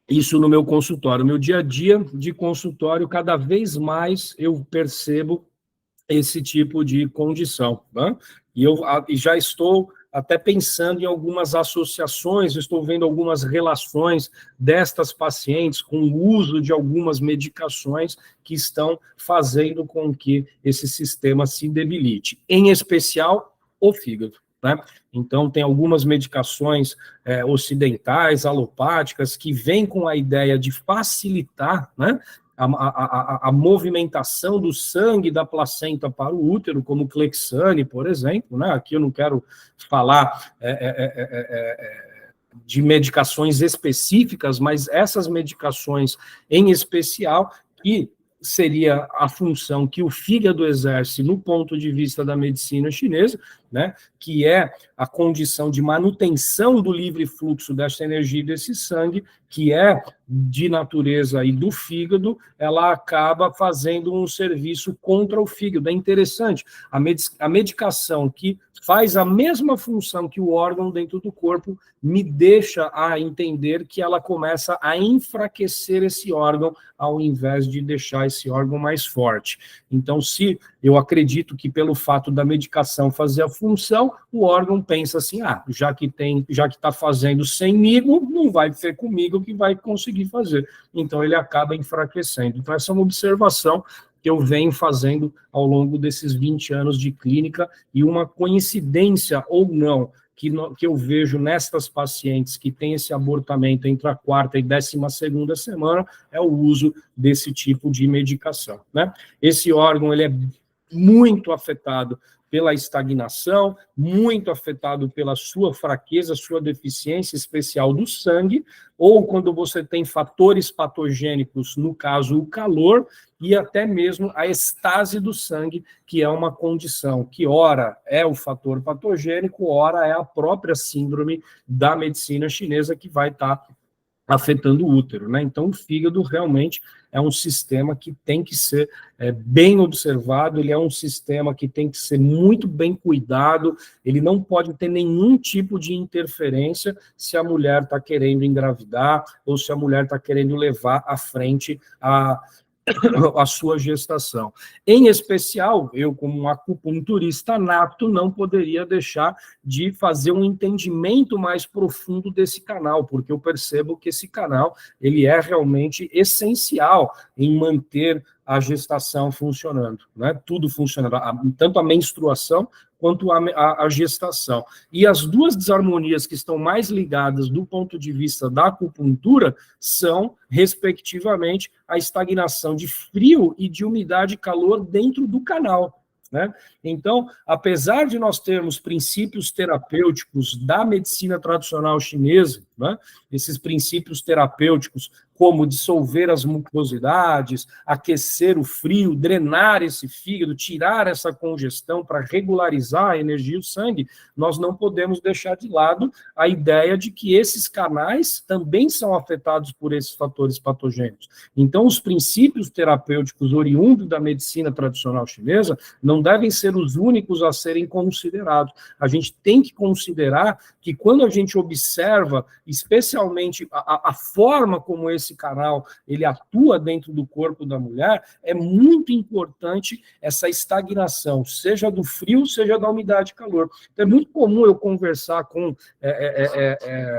S1: isso no meu consultório. No meu dia a dia de consultório, cada vez mais eu percebo esse tipo de condição, né? E já estou até pensando em algumas associações, estou vendo algumas relações destas pacientes com o uso de algumas medicações que estão fazendo com que esse sistema se debilite, em especial o fígado, né? Então, tem algumas medicações ocidentais, alopáticas, que vêm com a ideia de facilitar, né, a movimentação do sangue da placenta para o útero, como Clexane, por exemplo, né? Aqui eu não quero falar de medicações específicas, mas essas medicações em especial, que seria a função que o fígado exerce no ponto de vista da medicina chinesa, né, que é a condição de manutenção do livre fluxo dessa energia e desse sangue, que é de natureza aí do fígado, ela acaba fazendo um serviço contra o fígado. É interessante, a medicação que faz a mesma função que o órgão dentro do corpo me deixa a entender que ela começa a enfraquecer esse órgão, ao invés de deixar esse órgão mais forte. Então, se eu acredito que pelo fato da medicação fazer a função, o órgão pensa assim, já que está fazendo semigo, não vai ser comigo que vai conseguir fazer. Então, ele acaba enfraquecendo. Então, essa é uma observação que eu venho fazendo ao longo desses 20 anos de clínica, e uma coincidência ou não, que eu vejo nestas pacientes que têm esse abortamento entre a 4ª e 12ª semana, é o uso desse tipo de medicação, né? Esse órgão, ele é muito afetado pela estagnação, muito afetado pela sua fraqueza, sua deficiência especial do sangue, ou quando você tem fatores patogênicos, no caso o calor, e até mesmo a estase do sangue, que é uma condição que ora é o fator patogênico, ora é a própria síndrome da medicina chinesa que vai estar afetando o útero, né? Então, o fígado realmente é um sistema que tem que ser bem observado, ele é um sistema que tem que ser muito bem cuidado, ele não pode ter nenhum tipo de interferência se a mulher está querendo engravidar ou se a mulher está querendo levar à frente a sua gestação. Em especial, eu, como um acupunturista nato, não poderia deixar de fazer um entendimento mais profundo desse canal, porque eu percebo que esse canal, ele é realmente essencial em manter a gestação funcionando, né? Tudo funcionando, tanto a menstruação quanto a gestação. E as duas desarmonias que estão mais ligadas do ponto de vista da acupuntura são, respectivamente, a estagnação de frio e de umidade e calor dentro do canal. né? Então, apesar de nós termos princípios terapêuticos da medicina tradicional chinesa, né? Esses princípios terapêuticos, como dissolver as mucosidades, aquecer o frio, drenar esse fígado, tirar essa congestão para regularizar a energia do sangue, nós não podemos deixar de lado a ideia de que esses canais também são afetados por esses fatores patogênicos. Então, os princípios terapêuticos oriundos da medicina tradicional chinesa não devem ser os únicos a serem considerados. A gente tem que considerar que quando a gente observa, especialmente a forma como esse canal ele atua dentro do corpo da mulher, é muito importante essa estagnação, seja do frio, seja da umidade e calor. Então, é muito comum eu conversar com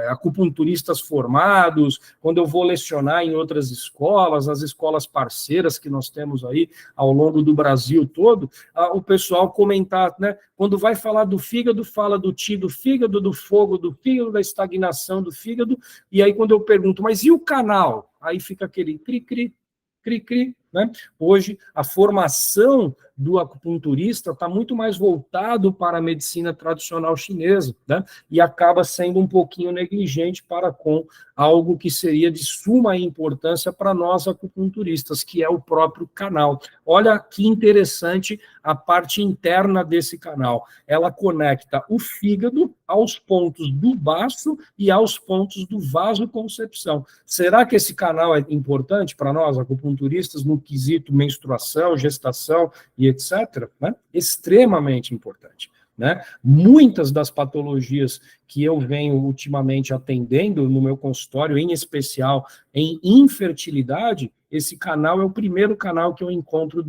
S1: acupunturistas formados, quando eu vou lecionar em outras escolas, as escolas parceiras que nós temos aí ao longo do Brasil todo, o pessoal comentar, né? Quando vai falar do fígado, fala do ti do fígado, do fogo do fígado, da estagnação do fígado, e aí quando eu pergunto, mas e o canal? Aí fica aquele cri-cri, cri-cri, né? Hoje, a formação do acupunturista está muito mais voltado para a medicina tradicional chinesa, né? E acaba sendo um pouquinho negligente para com algo que seria de suma importância para nós acupunturistas, que é o próprio canal. Olha que interessante a parte interna desse canal. Ela conecta o fígado aos pontos do baço e aos pontos do vasoconcepção. Será que esse canal é importante para nós acupunturistas no quesito menstruação, gestação e etc., né? Extremamente importante, né? Muitas das patologias que eu venho ultimamente atendendo no meu consultório, em especial em infertilidade, esse canal é o primeiro canal que eu encontro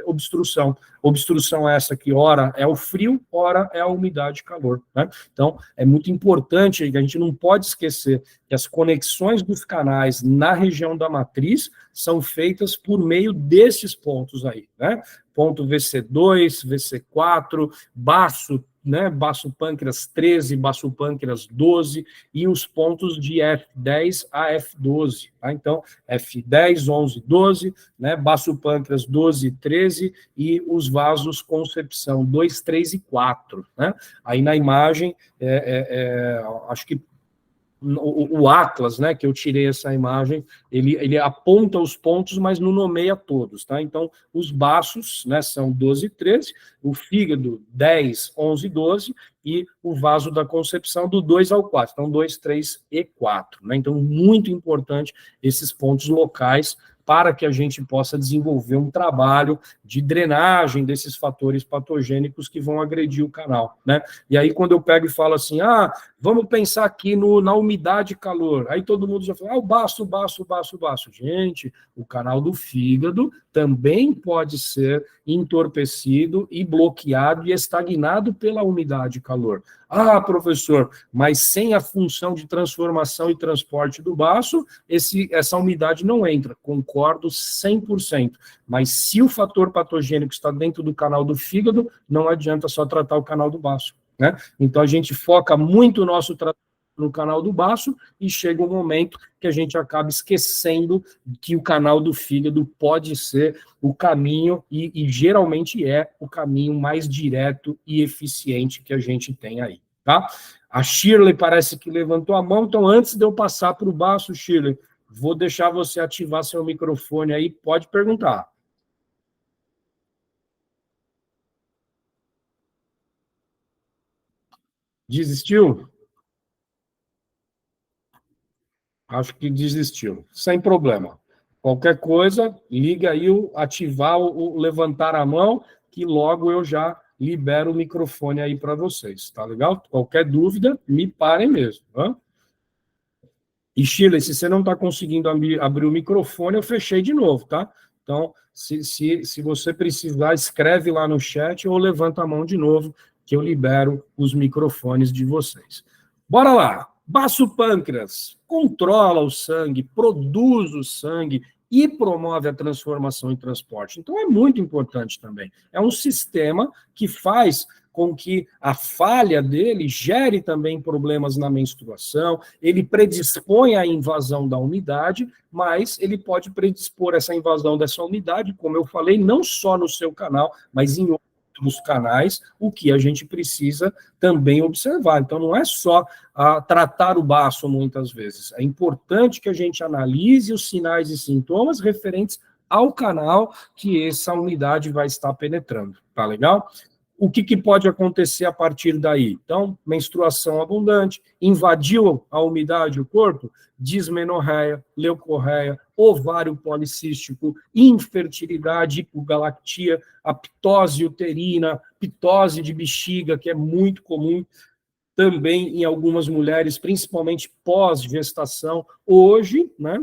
S1: obstrução. Obstrução essa que ora é o frio, ora é a umidade e calor, né? Então, é muito importante, a gente não pode esquecer que as conexões dos canais na região da matriz são feitas por meio desses pontos aí, né? Ponto VC2, VC4, baço, né, baço pâncreas 13, baço pâncreas 12 e os pontos de F10 a F12, tá? Então, F10, 11, 12, né, baço pâncreas 12 e 13 e os vasos concepção 2, 3 e 4, né? Aí na imagem, acho que o Atlas, né, que eu tirei essa imagem, ele aponta os pontos, mas não nomeia todos, tá? Então, os baços, né, são 12 e 13, o fígado 10, 11 e 12, e o vaso da concepção do 2 ao 4, então 2, 3 e 4, né? Então, muito importante esses pontos locais para que a gente possa desenvolver um trabalho de drenagem desses fatores patogênicos que vão agredir o canal, né? E aí, quando eu pego e falo assim, vamos pensar aqui na umidade e calor, aí todo mundo já fala, o baço. Gente, o canal do fígado também pode ser entorpecido e bloqueado e estagnado pela umidade e calor. Professor, mas sem a função de transformação e transporte do baço, essa umidade não entra. Concordo 100%. Mas se o fator patogênico está dentro do canal do fígado, não adianta só tratar o canal do baço, né? Então, a gente foca muito o nosso tratamento no canal do baço e chega um momento que a gente acaba esquecendo que o canal do fígado pode ser o caminho, e geralmente é o caminho mais direto e eficiente que a gente tem aí, tá? A Shirley parece que levantou a mão, então antes de eu passar para o baço, Shirley, vou deixar você ativar seu microfone aí, pode perguntar. Desistiu? Acho que desistiu. Sem problema. Qualquer coisa, liga aí, ativar o levantar a mão, que logo eu já libero o microfone aí para vocês, tá legal? Qualquer dúvida, me parem mesmo, tá? E, Shirley, se você não está conseguindo abrir o microfone, eu fechei de novo, tá? Então, se você precisar, escreve lá no chat ou levanta a mão de novo, que eu libero os microfones de vocês. Bora lá! Baço pâncreas controla o sangue, produz o sangue e promove a transformação e transporte. Então, é muito importante também. É um sistema que faz com que a falha dele gere também problemas na menstruação, ele predispõe à invasão da umidade, mas ele pode predispor essa invasão dessa umidade, como eu falei, não só no seu canal, mas em outros outros canais, o que a gente precisa também observar. Então, não é só tratar o baço muitas vezes. É importante que a gente analise os sinais e sintomas referentes ao canal que essa umidade vai estar penetrando. Tá legal? O que pode acontecer a partir daí? Então, menstruação abundante, invadiu a umidade o corpo, dismenorreia, leucorreia, ovário policístico, infertilidade, hipogalactia, a ptose uterina, ptose de bexiga, que é muito comum também em algumas mulheres, principalmente pós-gestação. Hoje, né,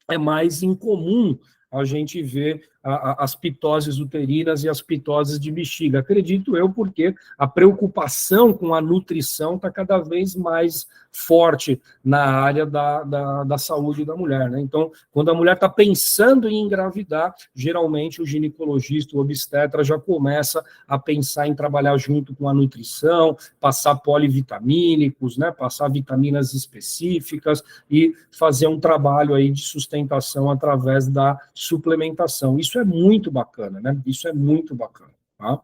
S1: é mais incomum a gente ver as pitoses uterinas e as pitoses de bexiga. Acredito eu, porque a preocupação com a nutrição está cada vez mais forte na área da saúde da mulher, né? Então, quando a mulher está pensando em engravidar, geralmente o ginecologista, o obstetra já começa a pensar em trabalhar junto com a nutrição, passar polivitamínicos, né? Passar vitaminas específicas e fazer um trabalho aí de sustentação através da suplementação. Isso é muito bacana, né? Isso é muito bacana, tá?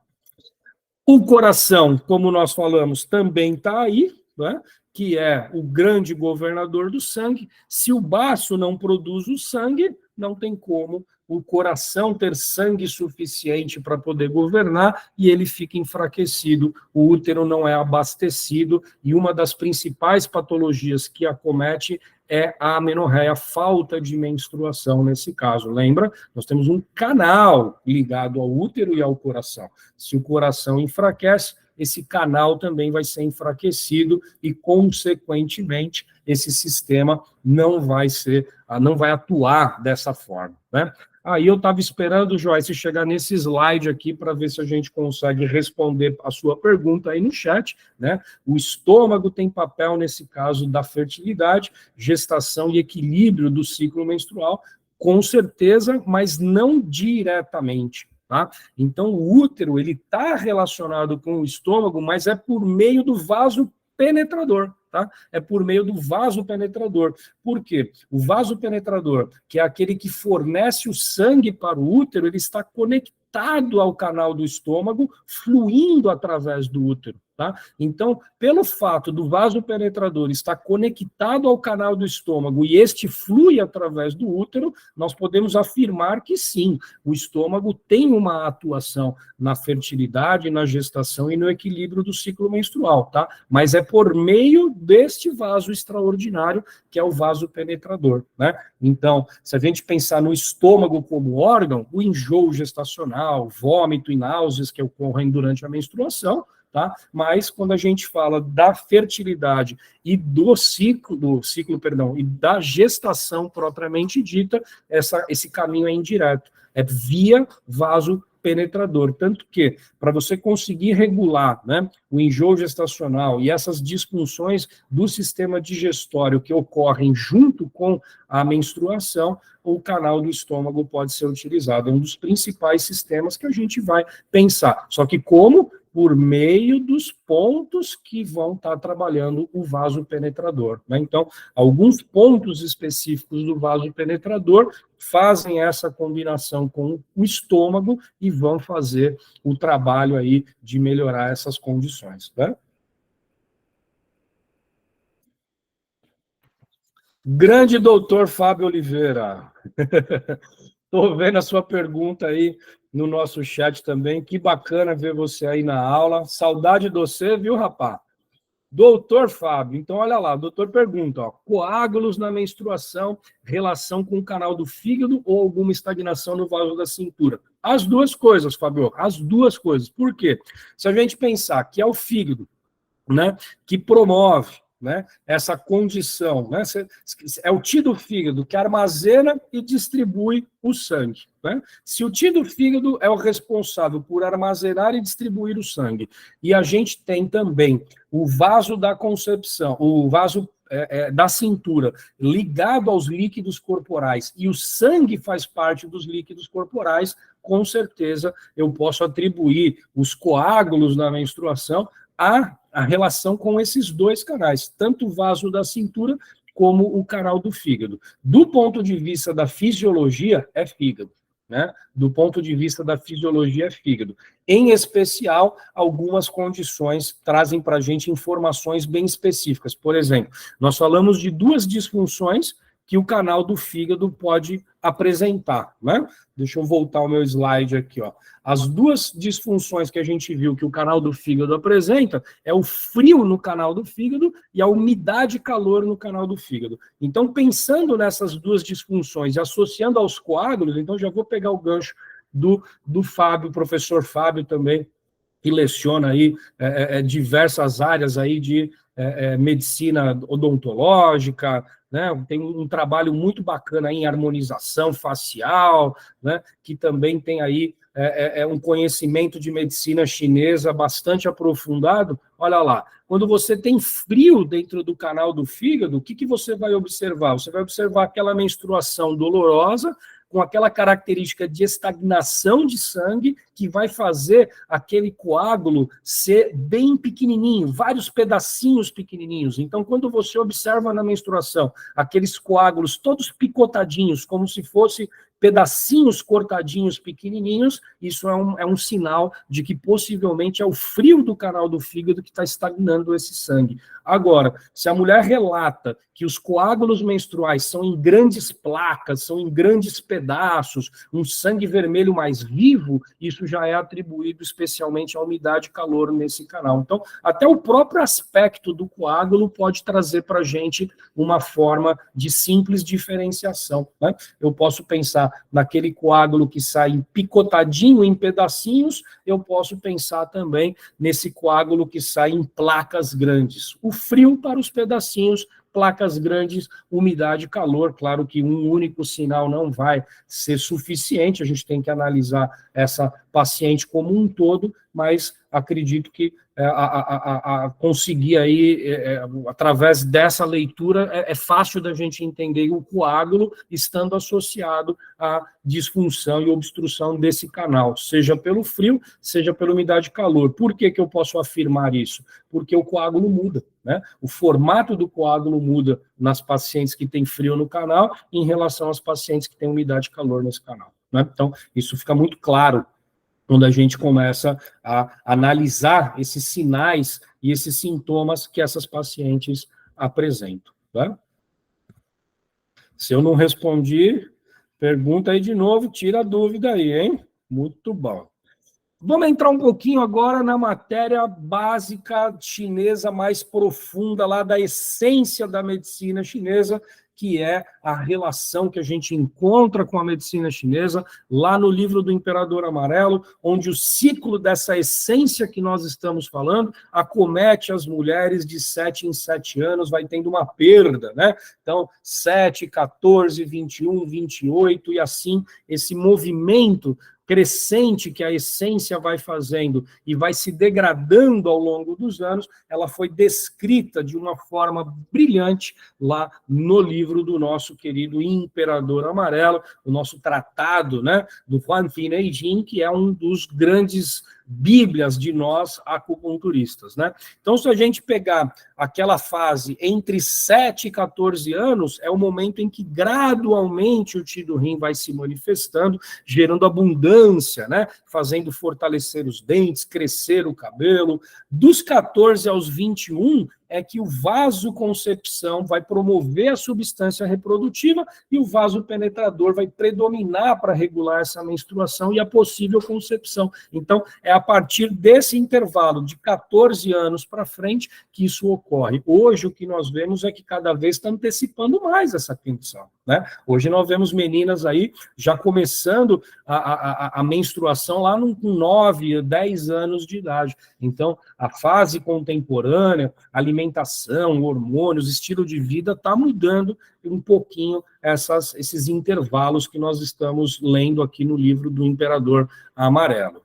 S1: O coração, como nós falamos, também está aí, né? Que é o grande governador do sangue. Se o baço não produz o sangue, não tem como o coração ter sangue suficiente para poder governar e ele fica enfraquecido, o útero não é abastecido e uma das principais patologias que acomete é a amenorreia, falta de menstruação nesse caso. Lembra? Nós temos um canal ligado ao útero e ao coração. Se o coração enfraquece, esse canal também vai ser enfraquecido e, consequentemente, esse sistema não vai atuar dessa forma, né? Aí eu estava esperando, Joyce, chegar nesse slide aqui para ver se a gente consegue responder a sua pergunta aí no chat, né? O estômago tem papel, nesse caso, da fertilidade, gestação e equilíbrio do ciclo menstrual, com certeza, mas não diretamente, tá? Então, o útero, ele está relacionado com o estômago, mas é por meio do vaso penetrador, tá? É por meio do vaso penetrador. Por quê? O vaso penetrador, que é aquele que fornece o sangue para o útero, ele está conectado ao canal do estômago, fluindo através do útero, tá? Então, pelo fato do vaso penetrador estar conectado ao canal do estômago e este flui através do útero, nós podemos afirmar que sim, o estômago tem uma atuação na fertilidade, na gestação e no equilíbrio do ciclo menstrual, tá? Mas é por meio deste vaso extraordinário, que é o vaso penetrador, né? Então, se a gente pensar no estômago como órgão, o enjoo gestacional, vômito e náuseas que ocorrem durante a menstruação, tá? Mas quando a gente fala da fertilidade e do ciclo, e da gestação propriamente dita, esse caminho é indireto, é via vaso penetrador, tanto que, para você conseguir regular, né, o enjoo gestacional e essas disfunções do sistema digestório que ocorrem junto com a menstruação, o canal do estômago pode ser utilizado, é um dos principais sistemas que a gente vai pensar, só que como? Por meio dos pontos que vão estar trabalhando o vaso penetrador, né? Então, alguns pontos específicos do vaso penetrador fazem essa combinação com o estômago e vão fazer o trabalho aí de melhorar essas condições, né? Grande doutor Fábio Oliveira. Estou vendo a sua pergunta aí no nosso chat também. Que bacana ver você aí na aula. Saudade de você, viu, rapá? Doutor Fábio, então olha lá, o doutor pergunta, ó, coágulos na menstruação, relação com o canal do fígado ou alguma estagnação no vaso da cintura? As duas coisas, Fábio, as duas coisas. Por quê? Se a gente pensar que é o fígado, né, que promove, né, essa condição, né, é o ti do fígado que armazena e distribui o sangue, né? Se o ti do fígado é o responsável por armazenar e distribuir o sangue, e a gente tem também o vaso da concepção, o vaso da cintura ligado aos líquidos corporais, e o sangue faz parte dos líquidos corporais, com certeza eu posso atribuir os coágulos na menstruação a relação com esses dois canais, tanto o vaso da cintura como o canal do fígado. Do ponto de vista da fisiologia, é fígado. né, do ponto de vista da fisiologia fígado. Em especial, algumas condições trazem para a gente informações bem específicas. Por exemplo, nós falamos de 2 disfunções que o canal do fígado pode apresentar, né? Deixa eu voltar o meu slide aqui, ó. As 2 disfunções que a gente viu que o canal do fígado apresenta é o frio no canal do fígado e a umidade e calor no canal do fígado. Então, pensando nessas 2 disfunções e associando aos coágulos, então já vou pegar o gancho do Fábio, professor Fábio também, que leciona aí diversas áreas aí de medicina odontológica, né? Tem um trabalho muito bacana em harmonização facial, né? Que também tem aí um conhecimento de medicina chinesa bastante aprofundado. Olha lá, quando você tem frio dentro do canal do fígado, o que você vai observar? Você vai observar aquela menstruação dolorosa, com aquela característica de estagnação de sangue, que vai fazer aquele coágulo ser bem pequenininho, vários pedacinhos pequenininhos. Então, quando você observa na menstruação aqueles coágulos todos picotadinhos, como se fosse pedacinhos cortadinhos pequenininhos, isso é um sinal de que possivelmente é o frio do canal do fígado que está estagnando esse sangue. Agora, se a mulher relata que os coágulos menstruais são em grandes placas, são em grandes pedaços, um sangue vermelho mais vivo, isso já é atribuído especialmente à umidade e calor nesse canal. Então, até o próprio aspecto do coágulo pode trazer para a gente uma forma de simples diferenciação, né? Eu posso pensar naquele coágulo que sai picotadinho em pedacinhos, eu posso pensar também nesse coágulo que sai em placas grandes. O frio para os pedacinhos, placas grandes, umidade e calor. Claro que um único sinal não vai ser suficiente, a gente tem que analisar essa paciente como um todo, mas acredito que conseguir aí, através dessa leitura, é fácil da gente entender o coágulo estando associado à disfunção e obstrução desse canal, seja pelo frio, seja pela umidade e calor. Por que eu posso afirmar isso? Porque o coágulo muda, né? O formato do coágulo muda nas pacientes que têm frio no canal em relação às pacientes que têm umidade e calor nesse canal, né? Então, isso fica muito claro quando a gente começa a analisar esses sinais e esses sintomas que essas pacientes apresentam, tá? Se eu não respondi, pergunta aí de novo, tira a dúvida aí, hein? Muito bom. Vamos entrar um pouquinho agora na matéria básica chinesa mais profunda, lá da essência da medicina chinesa, que é a relação que a gente encontra com a medicina chinesa, lá no livro do Imperador Amarelo, onde o ciclo dessa essência que nós estamos falando acomete as mulheres de 7 em 7 anos, vai tendo uma perda, né? Então, 7, 14, 21, 28, e assim, esse movimento crescente que a essência vai fazendo e vai se degradando ao longo dos anos, ela foi descrita de uma forma brilhante lá no livro do nosso querido Imperador Amarelo, o nosso tratado, né, do Huanfi Neijing, que é um dos grandes bíblias de nós acupunturistas, né? Então, se a gente pegar aquela fase entre 7 e 14 anos, é o momento em que gradualmente o Qi do Yin vai se manifestando, gerando abundância, né? Fazendo fortalecer os dentes, crescer o cabelo. Dos 14 aos 21, é que o vasoconcepção vai promover a substância reprodutiva e o vasopenetrador vai predominar para regular essa menstruação e a possível concepção. Então, é a partir desse intervalo de 14 anos para frente que isso ocorre. Hoje, o que nós vemos é que cada vez está antecipando mais essa condição, né? Hoje nós vemos meninas aí já começando a menstruação lá com 9, 10 anos de idade. Então, a fase contemporânea, alimentação, hormônios, estilo de vida, está mudando um pouquinho esses intervalos que nós estamos lendo aqui no livro do Imperador Amarelo.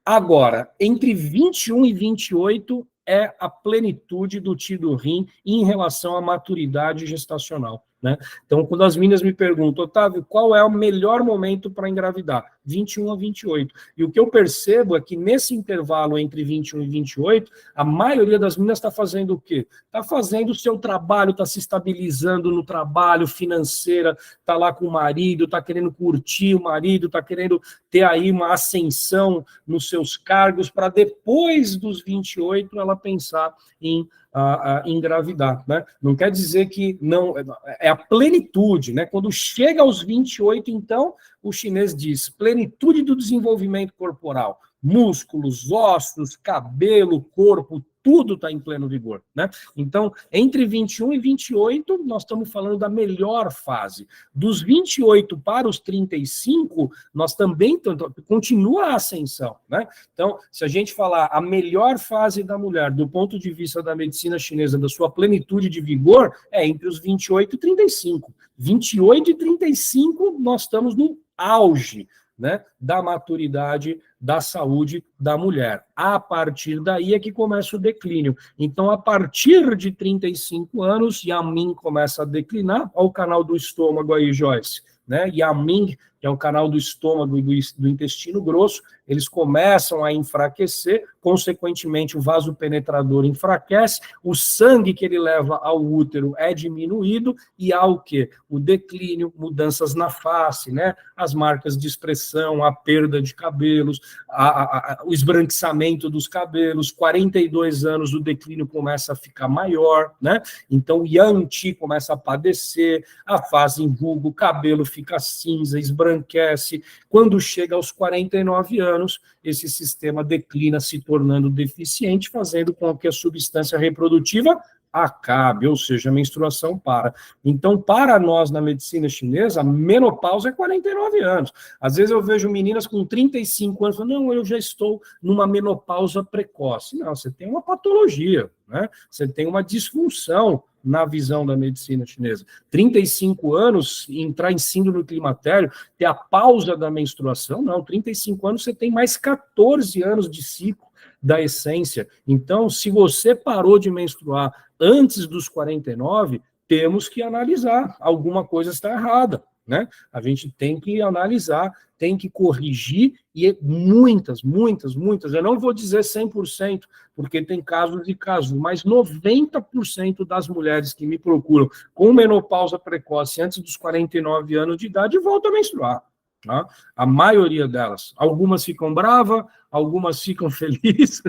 S1: Agora, entre 21 e 28 é a plenitude do Qi do Yin em relação à maturidade gestacional, né? Então, quando as meninas me perguntam, Otávio, qual é o melhor momento para engravidar? 21 a 28. E o que eu percebo é que nesse intervalo entre 21 e 28, a maioria das meninas está fazendo o quê? Está fazendo o seu trabalho, está se estabilizando no trabalho, financeira, está lá com o marido, está querendo curtir o marido, está querendo ter aí uma ascensão nos seus cargos, para depois dos 28 ela pensar em engravidar, né? Não quer dizer que não, é a plenitude, né? Quando chega aos 28, então, o chinês diz, plenitude do desenvolvimento corporal, músculos, ossos, cabelo, corpo, tudo está em pleno vigor, né? Então, entre 21 e 28, nós estamos falando da melhor fase. Dos 28 para os 35, nós também continua a ascensão, né? Então, se a gente falar a melhor fase da mulher, do ponto de vista da medicina chinesa, da sua plenitude de vigor, é entre os 28 e 35. 28 e 35, nós estamos no auge, né, da maturidade, da saúde da mulher. A partir daí é que começa o declínio. Então, a partir de 35 anos, Yamin começa a declinar. Olha o canal do estômago aí, Joyce. Né? Yamin, que é o canal do estômago e do intestino grosso, eles começam a enfraquecer, consequentemente o vaso penetrador enfraquece, o sangue que ele leva ao útero é diminuído e há o quê? O declínio, mudanças na face, né? As marcas de expressão, a perda de cabelos, o esbranquiçamento dos cabelos, 42 anos o declínio começa a ficar maior, né? Então o yang qi começa a padecer, a face enruga, o cabelo fica cinza, esbranquece. Quando chega aos 49 anos, esse sistema declina, se tornando deficiente, fazendo com que a substância reprodutiva acabe, ou seja, a menstruação para. Então, para nós, na medicina chinesa, a menopausa é 49 anos. Às vezes eu vejo meninas com 35 anos falando, não, eu já estou numa menopausa precoce. Não, você tem uma patologia, né? Você tem uma disfunção na visão da medicina chinesa. 35 anos, entrar em síndrome climatério, ter a pausa da menstruação, não, 35 anos você tem mais 14 anos de ciclo da essência. Então, se você parou de menstruar antes dos 49, temos que analisar, alguma coisa está errada, né? A gente tem que analisar, tem que corrigir, e muitas, eu não vou dizer 100%, porque tem casos e casos, mas 90% das mulheres que me procuram com menopausa precoce antes dos 49 anos de idade voltam a menstruar. Tá? A maioria delas. Algumas ficam bravas, algumas ficam felizes,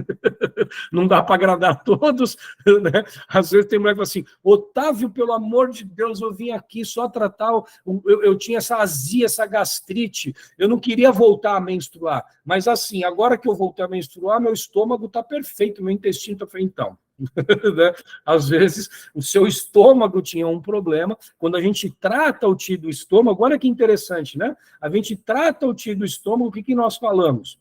S1: não dá para agradar todos, né? Às vezes tem mulher que fala assim, Otávio, pelo amor de Deus, eu vim aqui só tratar, eu tinha essa azia, essa gastrite, eu não queria voltar a menstruar, mas assim, agora que eu voltei a menstruar, meu estômago está perfeito, meu intestino está perfeito, então. Né? Às vezes o seu estômago tinha um problema. Quando a gente trata o TI do estômago, olha que interessante, né? A gente trata o TI do estômago, o que nós falamos?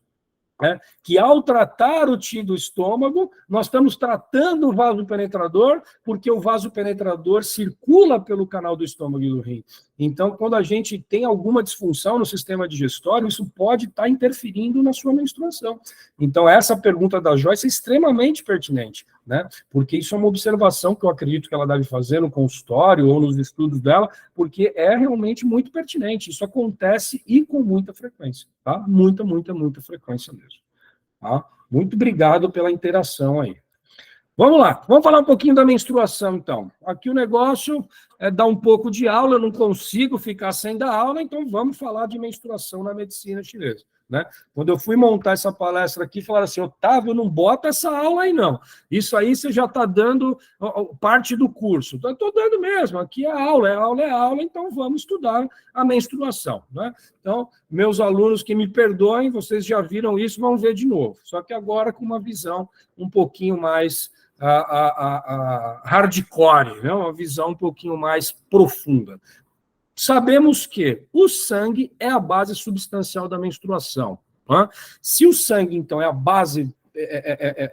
S1: Que ao tratar o TI do estômago, nós estamos tratando o vaso penetrador, porque o vaso penetrador circula pelo canal do estômago e do rim. Então, quando a gente tem alguma disfunção no sistema digestório, isso pode estar interferindo na sua menstruação. Então, essa pergunta da Joyce é extremamente pertinente, né? Porque isso é uma observação que eu acredito que ela deve fazer no consultório ou nos estudos dela, porque é realmente muito pertinente. Isso acontece e com muita frequência, tá? Muita frequência mesmo. Tá? Muito obrigado pela interação aí. Vamos lá, vamos falar um pouquinho da menstruação, então. Aqui o negócio é dar um pouco de aula, eu não consigo ficar sem dar aula, então vamos falar de menstruação na medicina chinesa. Né? Quando eu fui montar essa palestra aqui, falaram assim, Otávio, não bota essa aula aí não, isso aí você já está dando parte do curso. Eu estou dando mesmo, aqui é aula, então vamos estudar a menstruação. Né? Então, meus alunos que me perdoem, vocês já viram isso, vão ver de novo, só que agora com uma visão um pouquinho mais hardcore, né? Uma visão um pouquinho mais profunda. Sabemos que o sangue é a base substancial da menstruação. Tá? Se o sangue, então, é a base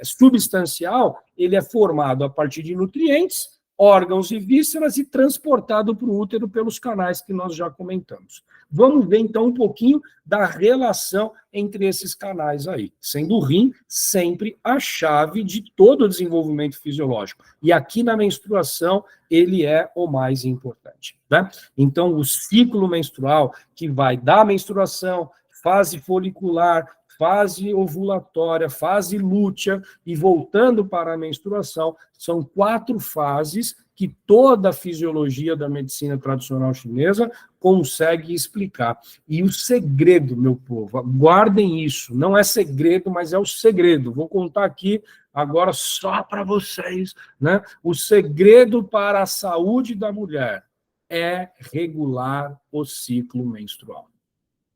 S1: substancial, ele é formado a partir de nutrientes, órgãos e vísceras e transportado para o útero pelos canais que nós já comentamos. Vamos ver, então, um pouquinho da relação entre esses canais aí, sendo o rim sempre a chave de todo o desenvolvimento fisiológico. E aqui na menstruação, ele é o mais importante. Né? Então, o ciclo menstrual, que vai da menstruação, fase folicular, fase ovulatória, fase lútea e voltando para a menstruação, são 4 fases que toda a fisiologia da medicina tradicional chinesa consegue explicar. E o segredo, meu povo, guardem isso, não é segredo, mas é o segredo. Vou contar aqui agora só para vocês, né? O segredo para a saúde da mulher é regular o ciclo menstrual.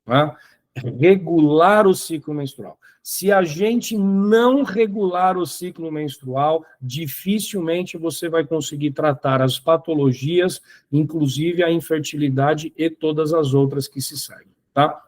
S1: Né? Regular o ciclo menstrual. Se a gente não regular o ciclo menstrual, dificilmente você vai conseguir tratar as patologias, inclusive a infertilidade e todas as outras que se seguem, tá?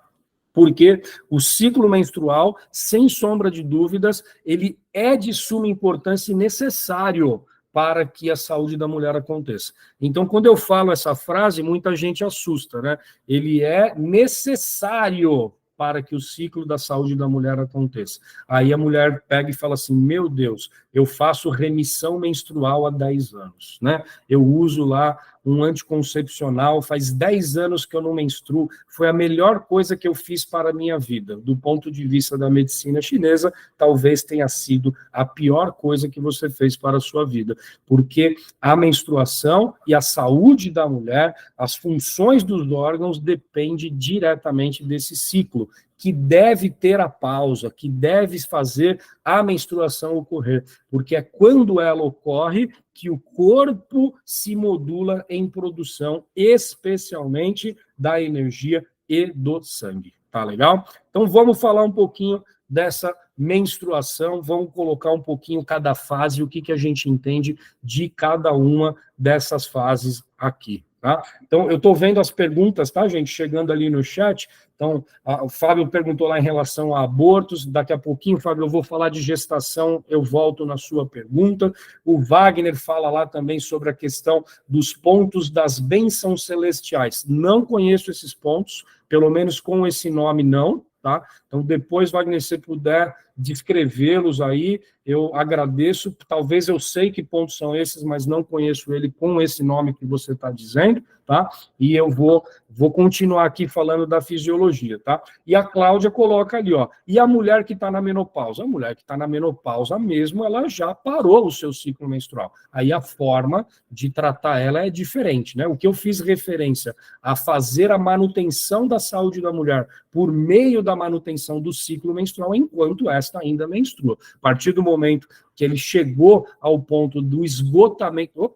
S1: Porque o ciclo menstrual, sem sombra de dúvidas, ele é de suma importância e necessário para que a saúde da mulher aconteça. Então, quando eu falo essa frase, muita gente assusta, né? Ele é necessário para que o ciclo da saúde da mulher aconteça. Aí a mulher pega e fala assim, meu Deus, eu faço remissão menstrual há 10 anos, né? Eu uso lá um anticoncepcional, faz 10 anos que eu não menstruo, foi a melhor coisa que eu fiz para a minha vida. Do ponto de vista da medicina chinesa, talvez tenha sido a pior coisa que você fez para a sua vida, porque a menstruação e a saúde da mulher, as funções dos órgãos dependem diretamente desse ciclo, que deve ter a pausa, que deve fazer a menstruação ocorrer, porque é quando ela ocorre que o corpo se modula em produção, especialmente da energia e do sangue. Tá legal? Então vamos falar um pouquinho dessa menstruação, vamos colocar um pouquinho cada fase, o que a gente entende de cada uma dessas fases aqui. Tá? Então, eu estou vendo as perguntas, tá, gente, chegando ali no chat. Então, o Fábio perguntou lá em relação a abortos. Daqui a pouquinho, Fábio, eu vou falar de gestação, eu volto na sua pergunta. O Wagner fala lá também sobre a questão dos pontos das bênçãos celestiais. Não conheço esses pontos, pelo menos com esse nome não, tá? Então, depois, Wagner, se puder descrevê-los aí, eu agradeço. Talvez eu sei que pontos são esses, mas não conheço ele com esse nome que você está dizendo, tá? E eu vou continuar aqui falando da fisiologia, tá? E a Cláudia coloca ali, ó, e a mulher que está na menopausa? A mulher que está na menopausa mesmo, ela já parou o seu ciclo menstrual. Aí a forma de tratar ela é diferente, né? O que eu fiz referência a fazer a manutenção da saúde da mulher por meio da manutenção do ciclo menstrual enquanto esta ainda menstrua. A partir do momento que ele chegou ao ponto do esgotamento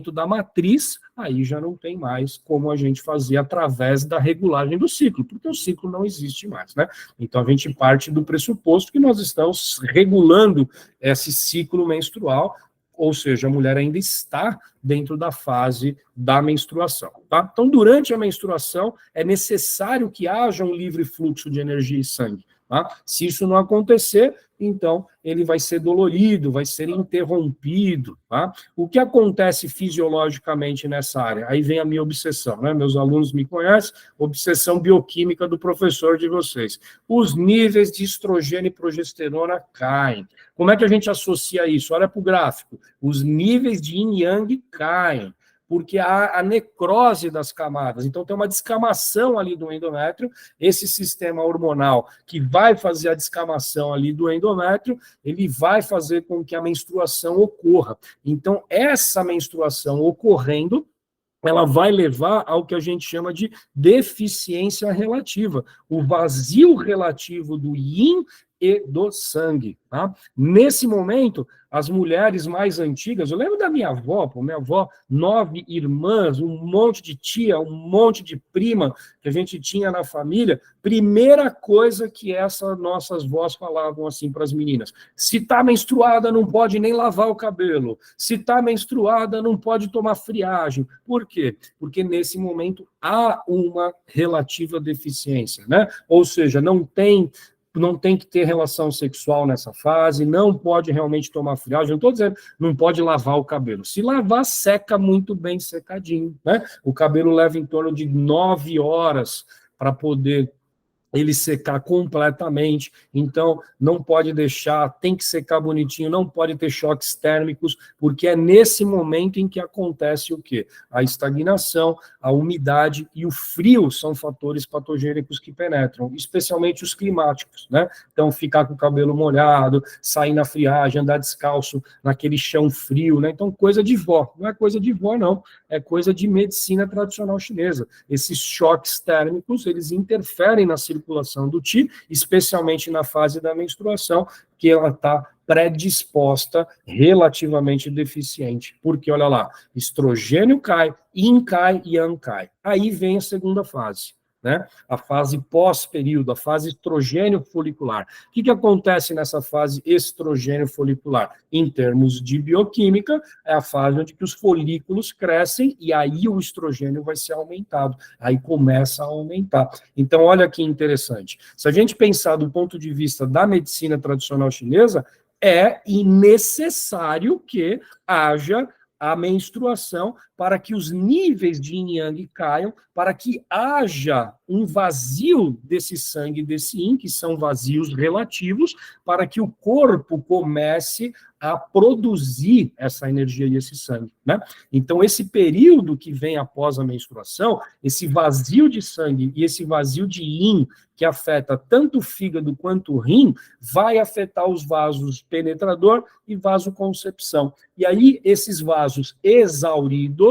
S1: da matriz, aí já não tem mais como a gente fazer através da regulagem do ciclo, porque o ciclo não existe mais, né? Então a gente parte do pressuposto que nós estamos regulando esse ciclo menstrual, ou seja, a mulher ainda está dentro da fase da menstruação, tá? Então, durante a menstruação, é necessário que haja um livre fluxo de energia e sangue, tá? Se isso não acontecer, então ele vai ser dolorido, vai ser interrompido, tá? O que acontece fisiologicamente nessa área? Aí vem a minha obsessão, né? Meus alunos me conhecem, obsessão bioquímica do professor de vocês. Os níveis de estrogênio e progesterona caem. Como é que a gente associa isso? Olha para o gráfico. Os níveis de yin e yang caem, porque há a necrose das camadas. Então, tem uma descamação ali do endométrio, esse sistema hormonal que vai fazer a descamação ali do endométrio, ele vai fazer com que a menstruação ocorra. Então, essa menstruação ocorrendo, ela vai levar ao que a gente chama de deficiência relativa, o vazio relativo do yin e do sangue, tá? Nesse momento, as mulheres mais antigas, eu lembro da minha avó, 9 irmãs, um monte de tia, um monte de prima que a gente tinha na família, primeira coisa que essas nossas vós falavam assim para as meninas, se está menstruada não pode nem lavar o cabelo, se está menstruada não pode tomar friagem. Por quê? Porque nesse momento há uma relativa deficiência, né? Ou seja, não tem que ter relação sexual nessa fase, não pode realmente tomar friagem, não estou dizendo, não pode lavar o cabelo. Se lavar, seca muito bem secadinho, né? O cabelo leva em torno de 9 horas para poder ele secar completamente, então não pode deixar, tem que secar bonitinho, não pode ter choques térmicos, porque é nesse momento em que acontece o quê? A estagnação, a umidade e o frio são fatores patogênicos que penetram, especialmente os climáticos, né? Então, ficar com o cabelo molhado, sair na friagem, andar descalço naquele chão frio, né? Então, coisa de vó, não é coisa de vó, não, é coisa de medicina tradicional chinesa. Esses choques térmicos, eles interferem na circulação do Qi, especialmente na fase da menstruação, que ela está predisposta, relativamente deficiente. Porque, olha lá, estrogênio cai, yin cai e yang cai. Aí vem a segunda fase, né? A fase pós-período, a fase estrogênio folicular. O que acontece nessa fase estrogênio folicular? Em termos de bioquímica, é a fase onde que os folículos crescem e aí o estrogênio vai ser aumentado, aí começa a aumentar. Então, olha que interessante. Se a gente pensar do ponto de vista da medicina tradicional chinesa, é necessário que haja a menstruação para que os níveis de yin e yang caiam, para que haja um vazio desse sangue e desse yin, que são vazios relativos, para que o corpo comece a produzir essa energia e esse sangue, né? Então, esse período que vem após a menstruação, esse vazio de sangue e esse vazio de yin, que afeta tanto o fígado quanto o rim, vai afetar os vasos penetrador e vasoconcepção. E aí, esses vasos exauridos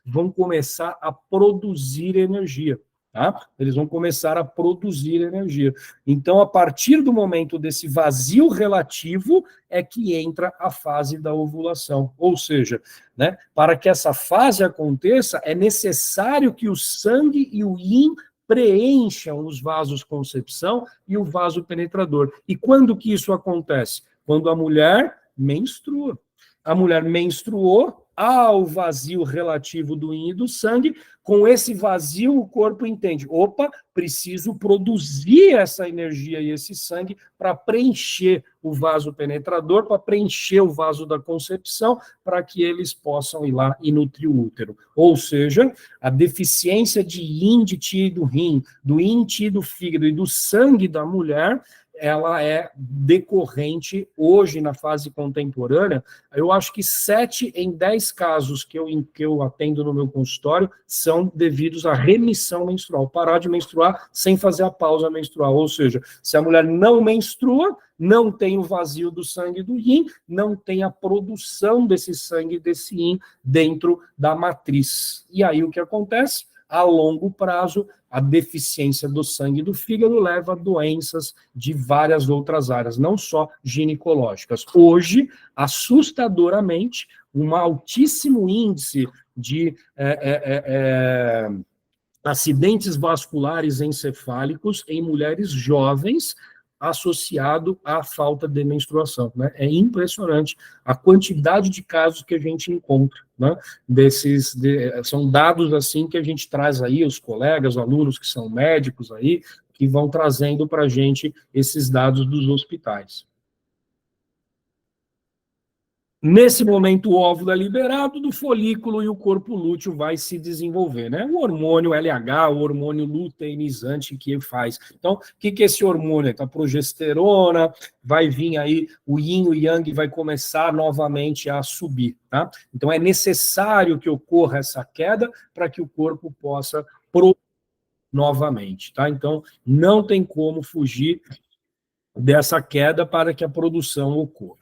S1: vão começar a produzir energia. Tá? Eles vão começar a produzir energia. Então, a partir do momento desse vazio relativo, é que entra a fase da ovulação. Ou seja, né, para que essa fase aconteça, é necessário que o sangue e o yin preencham os vasos concepção e o vaso penetrador. E quando que isso acontece? Quando a mulher menstrua. A mulher menstruou, há o vazio relativo do yin e do sangue, com esse vazio o corpo entende, opa, preciso produzir essa energia e esse sangue para preencher o vaso penetrador, para preencher o vaso da concepção, para que eles possam ir lá e nutrir o útero. Ou seja, a deficiência de yin de ti e do rim, do yin ti do fígado e do sangue da mulher, ela é decorrente, hoje, na fase contemporânea, eu acho que 7 em 10 casos que eu atendo no meu consultório são devidos à remissão menstrual, parar de menstruar sem fazer a pausa menstrual, ou seja, se a mulher não menstrua, não tem o vazio do sangue do yin, não tem a produção desse sangue e desse yin dentro da matriz. E aí o que acontece? A longo prazo, a deficiência do sangue e do fígado leva a doenças de várias outras áreas, não só ginecológicas. Hoje, assustadoramente, um altíssimo índice de acidentes vasculares encefálicos em mulheres jovens associado à falta de menstruação, né? É impressionante a quantidade de casos que a gente encontra, né? São dados assim que a gente traz aí, os colegas, alunos que são médicos aí, que vão trazendo para a gente esses dados dos hospitais. Nesse momento, o óvulo é liberado do folículo e o corpo lúteo vai se desenvolver, né? O hormônio LH, o hormônio luteinizante que faz. Então, o que é esse hormônio? A progesterona, vai vir aí, o yin e o yang vai começar novamente a subir, tá? Então, é necessário que ocorra essa queda para que o corpo possa produzir novamente, tá? Então, não tem como fugir dessa queda para que a produção ocorra.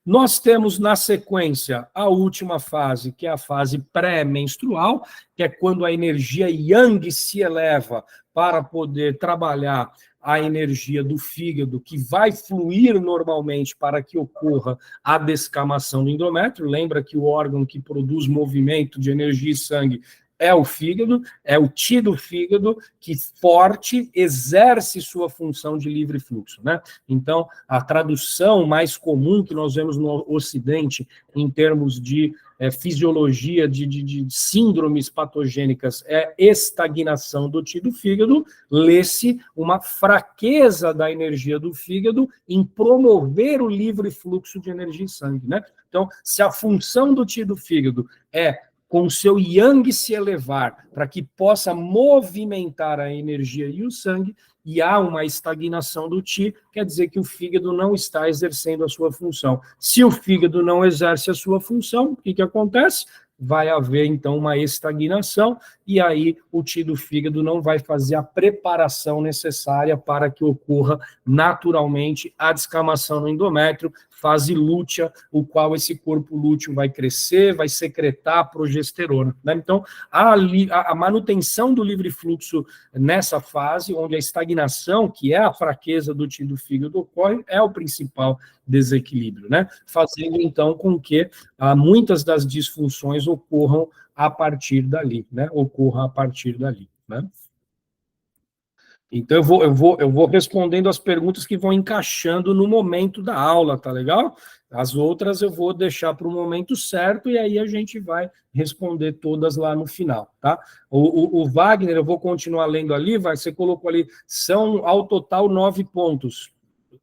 S1: Nós temos, na sequência, a última fase, que é a fase pré-menstrual, que é quando a energia yang se eleva para poder trabalhar a energia do fígado, que vai fluir normalmente para que ocorra a descamação do endométrio. Lembra que o órgão que produz movimento de energia e sangue é o fígado, é o ti do fígado que forte exerce sua função de livre fluxo, né? Então, a tradução mais comum que nós vemos no Ocidente em termos de fisiologia de síndromes patogênicas é estagnação do ti do fígado, lê-se uma fraqueza da energia do fígado em promover o livre fluxo de energia e sangue, né? Então, se a função do ti do fígado é com o seu yang se elevar, para que possa movimentar a energia e o sangue, e há uma estagnação do Ti, quer dizer que o fígado não está exercendo a sua função. Se o fígado não exerce a sua função, o que acontece? Vai haver, então, uma estagnação, e aí o Ti do fígado não vai fazer a preparação necessária para que ocorra naturalmente a descamação no endométrio, fase lútea, o qual esse corpo lúteo vai crescer, vai secretar progesterona, né? Então, a manutenção do livre fluxo nessa fase, onde a estagnação, que é a fraqueza do Ti do fígado, ocorre, é o principal desequilíbrio, né? Fazendo, então, com que muitas das disfunções ocorram a partir dali, né? Né? Então, eu vou respondendo as perguntas que vão encaixando no momento da aula, tá legal? As outras eu vou deixar para o momento certo e aí a gente vai responder todas lá no final, tá? O Wagner, eu vou continuar lendo ali, você colocou ali, são ao total 9 pontos.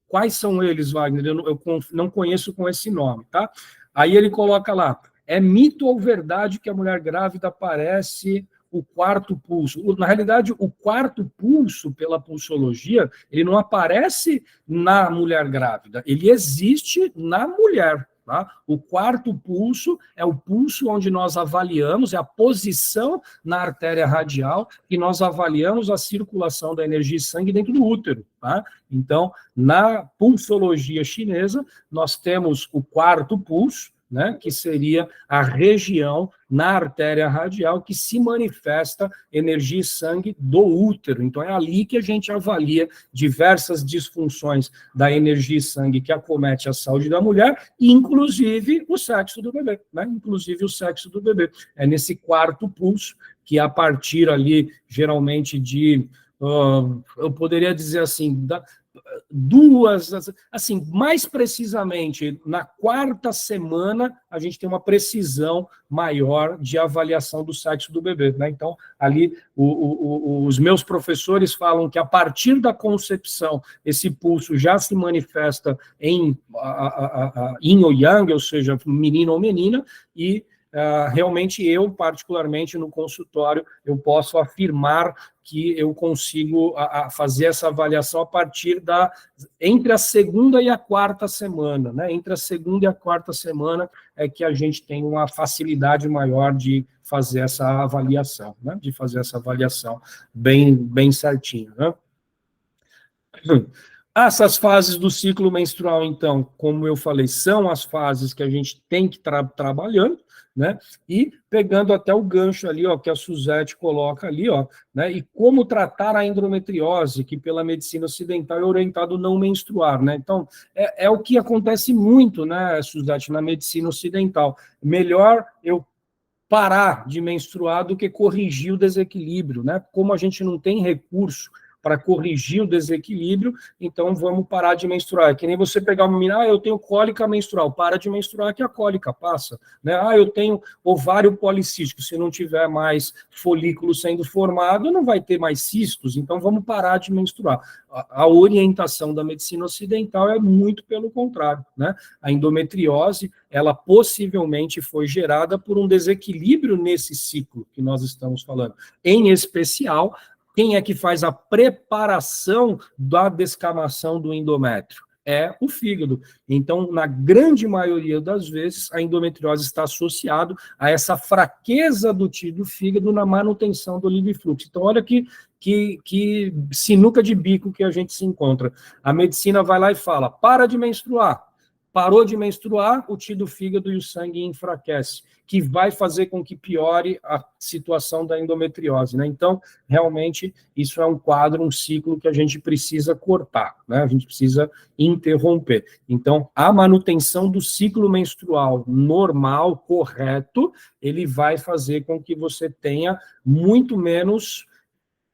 S1: Quais são eles, Wagner? Eu não conheço com esse nome, tá? Aí ele coloca lá, é mito ou verdade que a mulher grávida aparece o quarto pulso? Na realidade, o quarto pulso, pela pulsologia, ele não aparece na mulher grávida, ele existe na mulher. Tá? O quarto pulso é o pulso onde nós avaliamos, é a posição na artéria radial, que nós avaliamos a circulação da energia e sangue dentro do útero. Tá? Então, na pulsologia chinesa, nós temos o quarto pulso, né, que seria a região na artéria radial que se manifesta energia e sangue do útero. Então, é ali que a gente avalia diversas disfunções da energia e sangue que acomete a saúde da mulher, inclusive o sexo do bebê, né? Inclusive o sexo do bebê. É nesse quarto pulso que, a partir ali, geralmente de, eu poderia dizer assim, assim, mais precisamente, na quarta semana, a gente tem uma precisão maior de avaliação do sexo do bebê, né? Então, ali, os meus professores falam que a partir da concepção, esse pulso já se manifesta em yin ou yang, ou seja, menino ou menina, e realmente eu, particularmente no consultório, eu posso afirmar que eu consigo fazer essa avaliação a partir entre a segunda e a quarta semana, né? Entre a segunda e a quarta semana é que a gente tem uma facilidade maior de fazer essa avaliação, né? De fazer essa avaliação bem certinho, né? Essas fases do ciclo menstrual, então, como eu falei, são as fases que a gente tem que trabalhando, né? E pegando até o gancho ali, ó, que a Suzete coloca ali, ó, né? E como tratar a endometriose, que pela medicina ocidental é orientado não menstruar, né? Então, é o que acontece muito, né, Suzete, na medicina ocidental. Melhor eu parar de menstruar do que corrigir o desequilíbrio, né? Como a gente não tem recurso para corrigir o desequilíbrio, então vamos parar de menstruar. É que nem você pegar uma menina, eu tenho cólica menstrual, para de menstruar que a cólica passa. Né? Eu tenho ovário policístico, se não tiver mais folículo sendo formado, não vai ter mais cistos, então vamos parar de menstruar. A orientação da medicina ocidental é muito pelo contrário. Né? A endometriose, ela possivelmente foi gerada por um desequilíbrio nesse ciclo que nós estamos falando. Em especial, quem é que faz a preparação da descamação do endométrio? É o fígado. Então, na grande maioria das vezes, a endometriose está associada a essa fraqueza do fígado na manutenção do livre fluxo. Então, olha que sinuca de bico que a gente se encontra. A medicina vai lá e fala, para de menstruar. Parou de menstruar, o do fígado e o sangue enfraquece, que vai fazer com que piore a situação da endometriose, né? Então, realmente, isso é um quadro, um ciclo que a gente precisa cortar, né? A gente precisa interromper. Então, a manutenção do ciclo menstrual normal, correto, ele vai fazer com que você tenha muito menos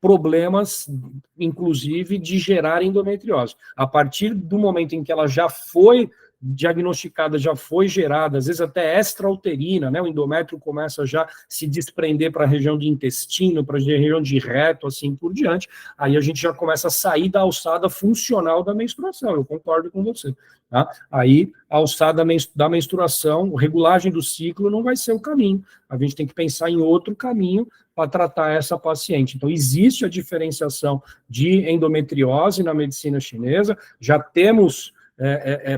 S1: problemas, inclusive, de gerar endometriose. A partir do momento em que ela já foi diagnosticada já foi gerada, às vezes até extrauterina, né? O endométrio começa já a se desprender para a região de intestino, para a região de reto, assim por diante, aí a gente já começa a sair da alçada funcional da menstruação, eu concordo com você. Tá? Aí, a alçada da menstruação, regulagem do ciclo não vai ser o caminho. A gente tem que pensar em outro caminho para tratar essa paciente. Então, existe a diferenciação de endometriose na medicina chinesa, já temos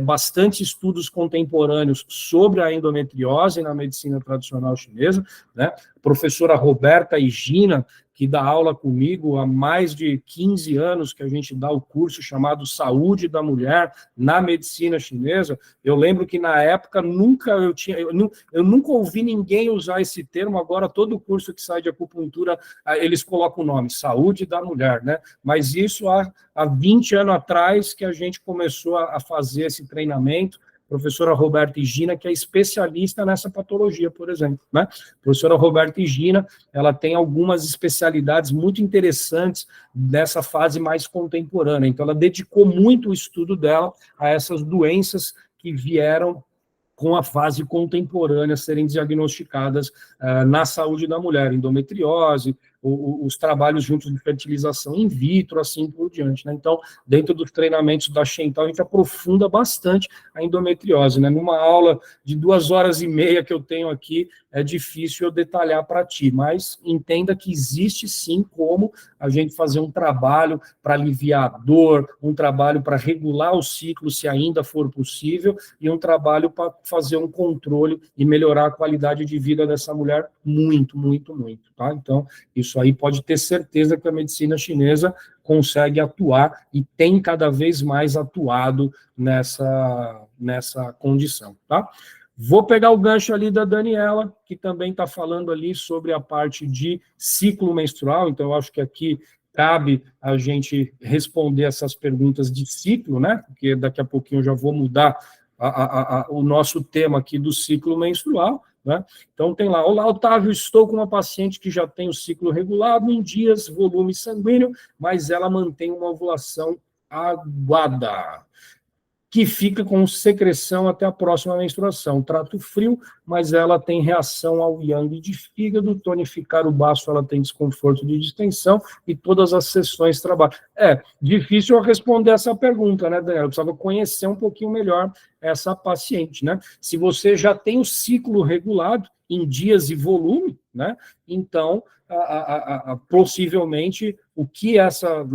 S1: bastante estudos contemporâneos sobre a endometriose na medicina tradicional chinesa, né? A professora Roberta Higina, que dá aula comigo há mais de 15 anos, que a gente dá o curso chamado Saúde da Mulher na medicina chinesa. Eu lembro que na época eu nunca ouvi ninguém usar esse termo, agora todo curso que sai de acupuntura, eles colocam o nome, Saúde da Mulher, né? Mas isso há 20 anos atrás que a gente começou a fazer esse treinamento, professora Roberta Higina, que é especialista nessa patologia, por exemplo, né? A professora Roberta Higina, ela tem algumas especialidades muito interessantes nessa fase mais contemporânea, então ela dedicou muito o estudo dela a essas doenças que vieram com a fase contemporânea serem diagnosticadas na saúde da mulher, endometriose, os trabalhos juntos de fertilização in vitro, assim por diante, né? Então, dentro dos treinamentos da Shental, a gente aprofunda bastante a endometriose, né? Numa aula de 2 horas e meia que eu tenho aqui, é difícil eu detalhar para ti, mas entenda que existe sim como a gente fazer um trabalho para aliviar a dor, um trabalho para regular o ciclo, se ainda for possível, e um trabalho para fazer um controle e melhorar a qualidade de vida dessa mulher muito, muito, muito, tá? Então, isso aí pode ter certeza que a medicina chinesa consegue atuar e tem cada vez mais atuado nessa condição, tá? Vou pegar o gancho ali da Daniela, que também está falando ali sobre a parte de ciclo menstrual, então eu acho que aqui cabe a gente responder essas perguntas de ciclo, né? Porque daqui a pouquinho eu já vou mudar o nosso tema aqui do ciclo menstrual, né? Então tem lá, olá Otávio, estou com uma paciente que já tem o ciclo regulado em dias, volume sanguíneo, mas ela mantém uma ovulação aguada, que fica com secreção até a próxima menstruação. Trato frio, mas ela tem reação ao yang de fígado, tonificar o baço, ela tem desconforto de distensão e todas as sessões de trabalho. É difícil eu responder essa pergunta, né, Daniela? Eu precisava conhecer um pouquinho melhor essa paciente, né? Se você já tem o ciclo regulado em dias e volume, né? Então, possivelmente, o que essa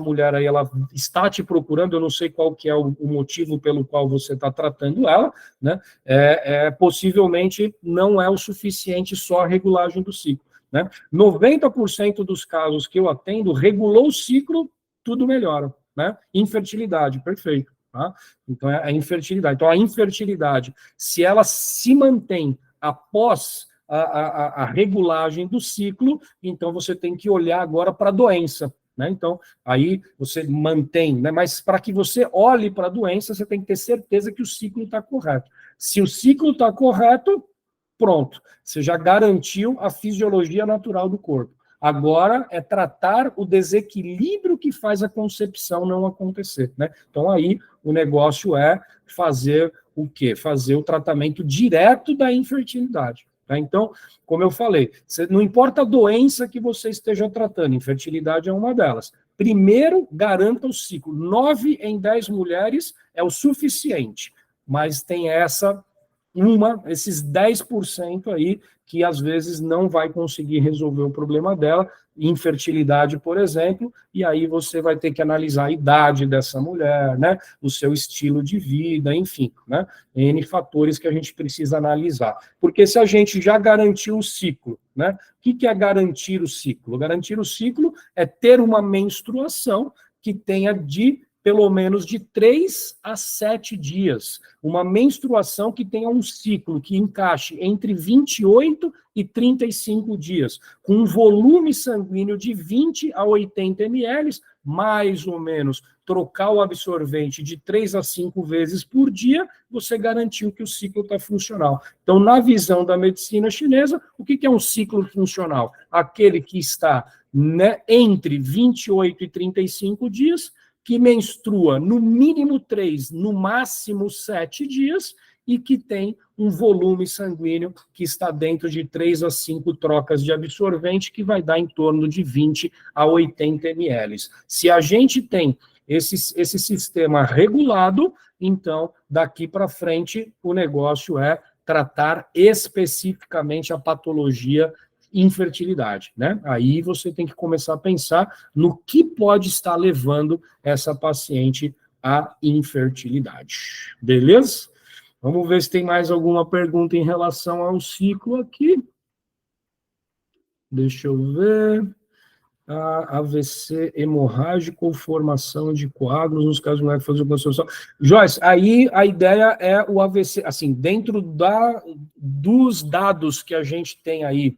S1: mulher aí, ela está te procurando, eu não sei qual que é o motivo pelo qual você está tratando ela, né? Possivelmente não é o suficiente só a regulagem do ciclo, né? 90% dos casos que eu atendo, regulou o ciclo, tudo melhora, né? Infertilidade, perfeito. Tá? Então, é a infertilidade. Então, a infertilidade, se ela se mantém após a regulagem do ciclo, então você tem que olhar agora para a doença, né? Então, aí você mantém, né? Mas para que você olhe para a doença, você tem que ter certeza que o ciclo está correto. Se o ciclo está correto, pronto, você já garantiu a fisiologia natural do corpo. Agora é tratar o desequilíbrio que faz a concepção não acontecer, né? Então aí o negócio é fazer o quê? Fazer o tratamento direto da infertilidade. Tá? Então, como eu falei, não importa a doença que você esteja tratando, infertilidade é uma delas. Primeiro, garanta o ciclo. 9 em 10 mulheres é o suficiente, mas tem esses 10% aí que às vezes não vai conseguir resolver o problema dela, infertilidade, por exemplo, e aí você vai ter que analisar a idade dessa mulher, né, o seu estilo de vida, enfim, né, N fatores que a gente precisa analisar. Porque se a gente já garantiu o ciclo, né, o que é garantir o ciclo? Garantir o ciclo é ter uma menstruação que tenha pelo menos de 3 a 7 dias. Uma menstruação que tenha um ciclo que encaixe entre 28 e 35 dias, com um volume sanguíneo de 20 a 80 ml, mais ou menos, trocar o absorvente de 3 a 5 vezes por dia, você garantiu que o ciclo está funcional. Então, na visão da medicina chinesa, o que é um ciclo funcional? Aquele que está, né, entre 28 e 35 dias, que menstrua no mínimo 3, no máximo 7 dias, e que tem um volume sanguíneo que está dentro de 3 a 5 trocas de absorvente, que vai dar em torno de 20 a 80 ml. Se a gente tem esse sistema regulado, então, daqui para frente, o negócio é tratar especificamente a patologia infertilidade, né? Aí você tem que começar a pensar no que pode estar levando essa paciente à infertilidade. Beleza? Vamos ver se tem mais alguma pergunta em relação ao ciclo aqui. Deixa eu ver. AVC hemorrágico ou formação de coágulos nos casos de fazer construção. Joyce, aí a ideia é o AVC, assim, dentro dos dados que a gente tem aí,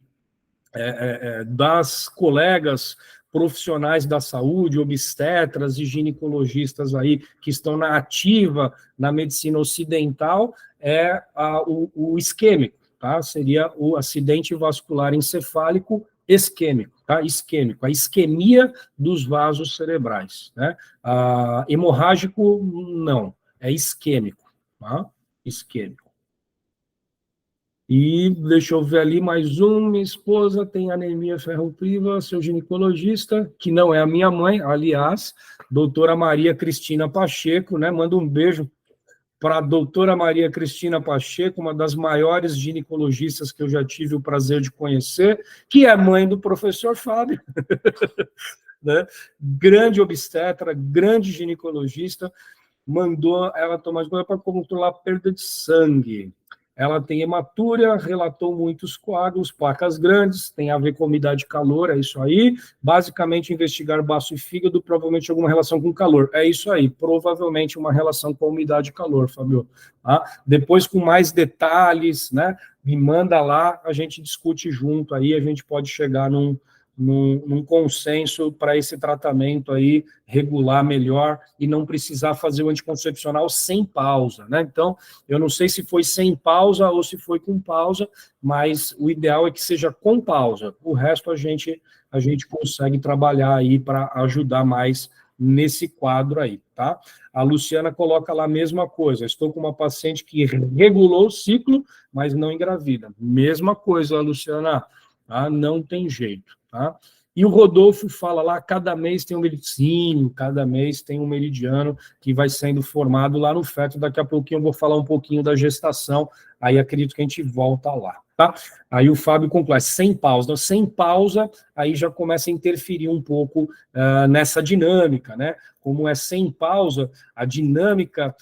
S1: das colegas profissionais da saúde, obstetras e ginecologistas aí que estão na ativa na medicina ocidental, o isquêmico, tá? Seria o acidente vascular encefálico isquêmico, tá? Isquêmico, a isquemia dos vasos cerebrais, né? Hemorrágico, não, é isquêmico, tá? Isquêmico. E deixa eu ver ali mais um. Minha esposa tem anemia ferropriva, seu ginecologista, que não é a minha mãe, aliás, doutora Maria Cristina Pacheco, né? Manda um beijo para a doutora Maria Cristina Pacheco, uma das maiores ginecologistas que eu já tive o prazer de conhecer, que é mãe do professor Fábio, né? Grande obstetra, grande ginecologista, mandou ela tomar para controlar a perda de sangue. Ela tem hematúria, relatou muitos coágulos, placas grandes, tem a ver com umidade e calor, é isso aí. Basicamente, investigar baço e fígado, provavelmente alguma relação com calor. É isso aí, provavelmente uma relação com umidade e calor, Fábio. Tá? Depois, com mais detalhes, né, me manda lá, a gente discute junto aí, a gente pode chegar num consenso para esse tratamento aí regular melhor e não precisar fazer o anticoncepcional sem pausa, né? Então, eu não sei se foi sem pausa ou se foi com pausa, mas o ideal é que seja com pausa. O resto a gente consegue trabalhar aí para ajudar mais nesse quadro aí, tá? A Luciana coloca lá a mesma coisa. Estou com uma paciente que regulou o ciclo, mas não engravida. Mesma coisa, Luciana. Tá? Não tem jeito, tá? E o Rodolfo fala lá, cada mês tem um medicínio, cada mês tem um meridiano que vai sendo formado lá no feto. Daqui a pouquinho eu vou falar um pouquinho da gestação, aí acredito que a gente volta lá, tá? Aí o Fábio conclui, sem pausa. Sem pausa, aí já começa a interferir um pouco nessa dinâmica, né? Como é sem pausa, a dinâmica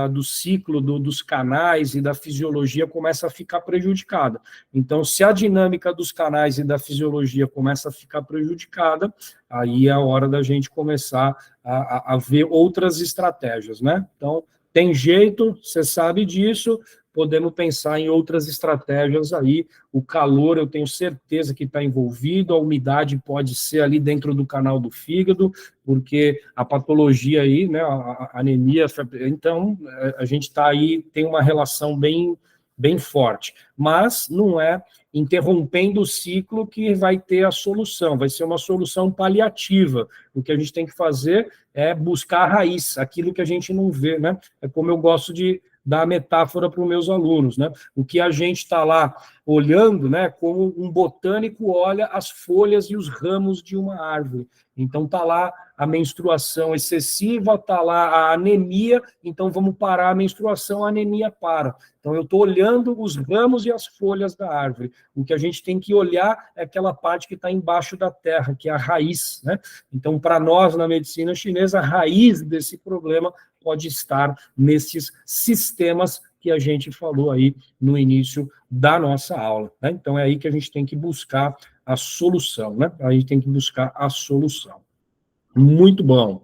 S1: do ciclo dos canais e da fisiologia começa a ficar prejudicada. Então, se a dinâmica dos canais e da fisiologia começa a ficar prejudicada, aí é a hora da gente começar a ver outras estratégias, né? Então, tem jeito, você sabe disso, podemos pensar em outras estratégias aí. O calor, eu tenho certeza que está envolvido, a umidade pode ser ali dentro do canal do fígado, porque a patologia aí, né, a anemia, então a gente está aí, tem uma relação bem forte, mas não é interrompendo o ciclo que vai ter a solução, vai ser uma solução paliativa. O que a gente tem que fazer é buscar a raiz, aquilo que a gente não vê, né? É como eu gosto de dar a metáfora para os meus alunos, né? O que a gente está lá olhando, né? Como um botânico olha as folhas e os ramos de uma árvore. Então está lá a menstruação excessiva, está lá a anemia, então vamos parar a menstruação, a anemia para. Então eu estou olhando os ramos e as folhas da árvore. O que a gente tem que olhar é aquela parte que está embaixo da terra, que é a raiz, né? Então, para nós, na medicina chinesa, a raiz desse problema pode estar nesses sistemas que a gente falou aí no início da nossa aula, né? Então, é aí que a gente tem que buscar a solução, né? A gente tem que buscar a solução. Muito bom.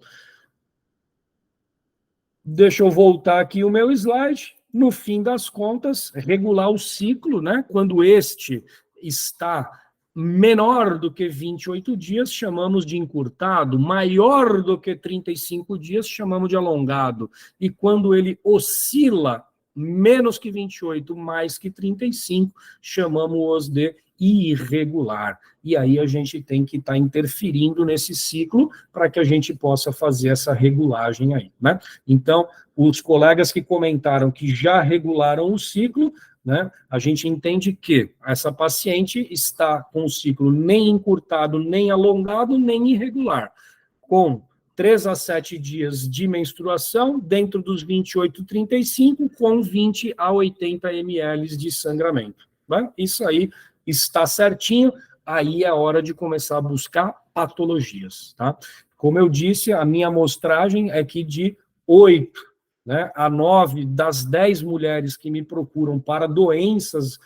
S1: Deixa eu voltar aqui o meu slide. No fim das contas, regular o ciclo, né? Quando este está menor do que 28 dias, chamamos de encurtado, maior do que 35 dias, chamamos de alongado. E quando ele oscila menos que 28, mais que 35, chamamos-os de irregular. E aí a gente tem que estar interferindo nesse ciclo para que a gente possa fazer essa regulagem aí, né? Então, os colegas que comentaram que já regularam o ciclo, né, a gente entende que essa paciente está com o ciclo nem encurtado, nem alongado, nem irregular, com 3 a 7 dias de menstruação, dentro dos 28, 35, com 20 a 80 ml de sangramento. Né? Isso aí está certinho, aí é hora de começar a buscar patologias. Tá? Como eu disse, a minha amostragem é que de 8, né, a 9 das 10 mulheres que me procuram para doenças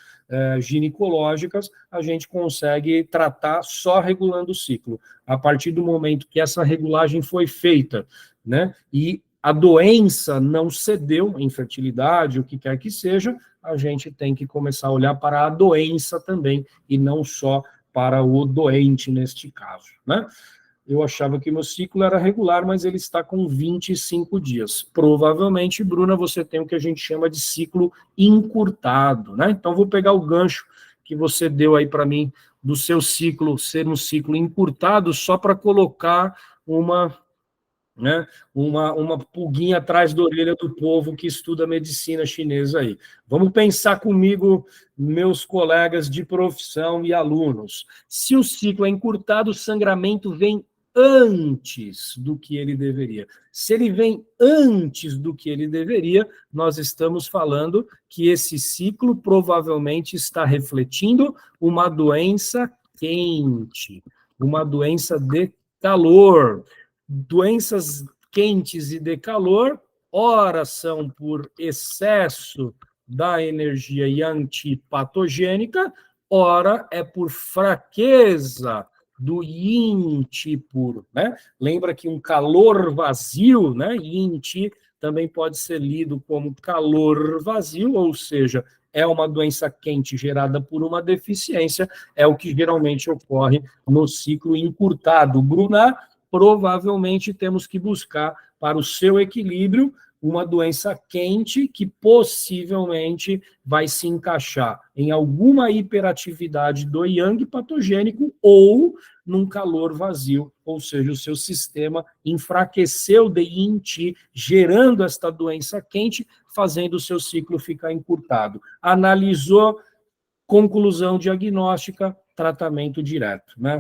S1: ginecológicas, a gente consegue tratar só regulando o ciclo. A partir do momento que essa regulagem foi feita, né, e a doença não cedeu, infertilidade, o que quer que seja, a gente tem que começar a olhar para a doença também, e não só para o doente neste caso, né? Eu achava que meu ciclo era regular, mas ele está com 25 dias. Provavelmente, Bruna, você tem o que a gente chama de ciclo encurtado, né? Então, vou pegar o gancho que você deu aí para mim do seu ciclo ser um ciclo encurtado, só para colocar né, uma pulguinha atrás da orelha do povo que estuda medicina chinesa aí. Vamos pensar comigo, meus colegas de profissão e alunos. Se o ciclo é encurtado, o sangramento vem antes do que ele deveria. Se ele vem antes do que ele deveria, nós estamos falando que esse ciclo provavelmente está refletindo uma doença quente, uma doença de calor. Doenças quentes e de calor, ora são por excesso da energia yang patogênica, ora é por fraqueza do yin chi puro, né? Lembra que um calor vazio, né? Yin chi também pode ser lido como calor vazio, ou seja, é uma doença quente gerada por uma deficiência, é o que geralmente ocorre no ciclo encurtado. Bruna, provavelmente temos que buscar para o seu equilíbrio uma doença quente que possivelmente vai se encaixar em alguma hiperatividade do yang patogênico ou num calor vazio, ou seja, o seu sistema enfraqueceu de yin chi, gerando esta doença quente, fazendo o seu ciclo ficar encurtado. Analisou, conclusão diagnóstica, tratamento direto, né?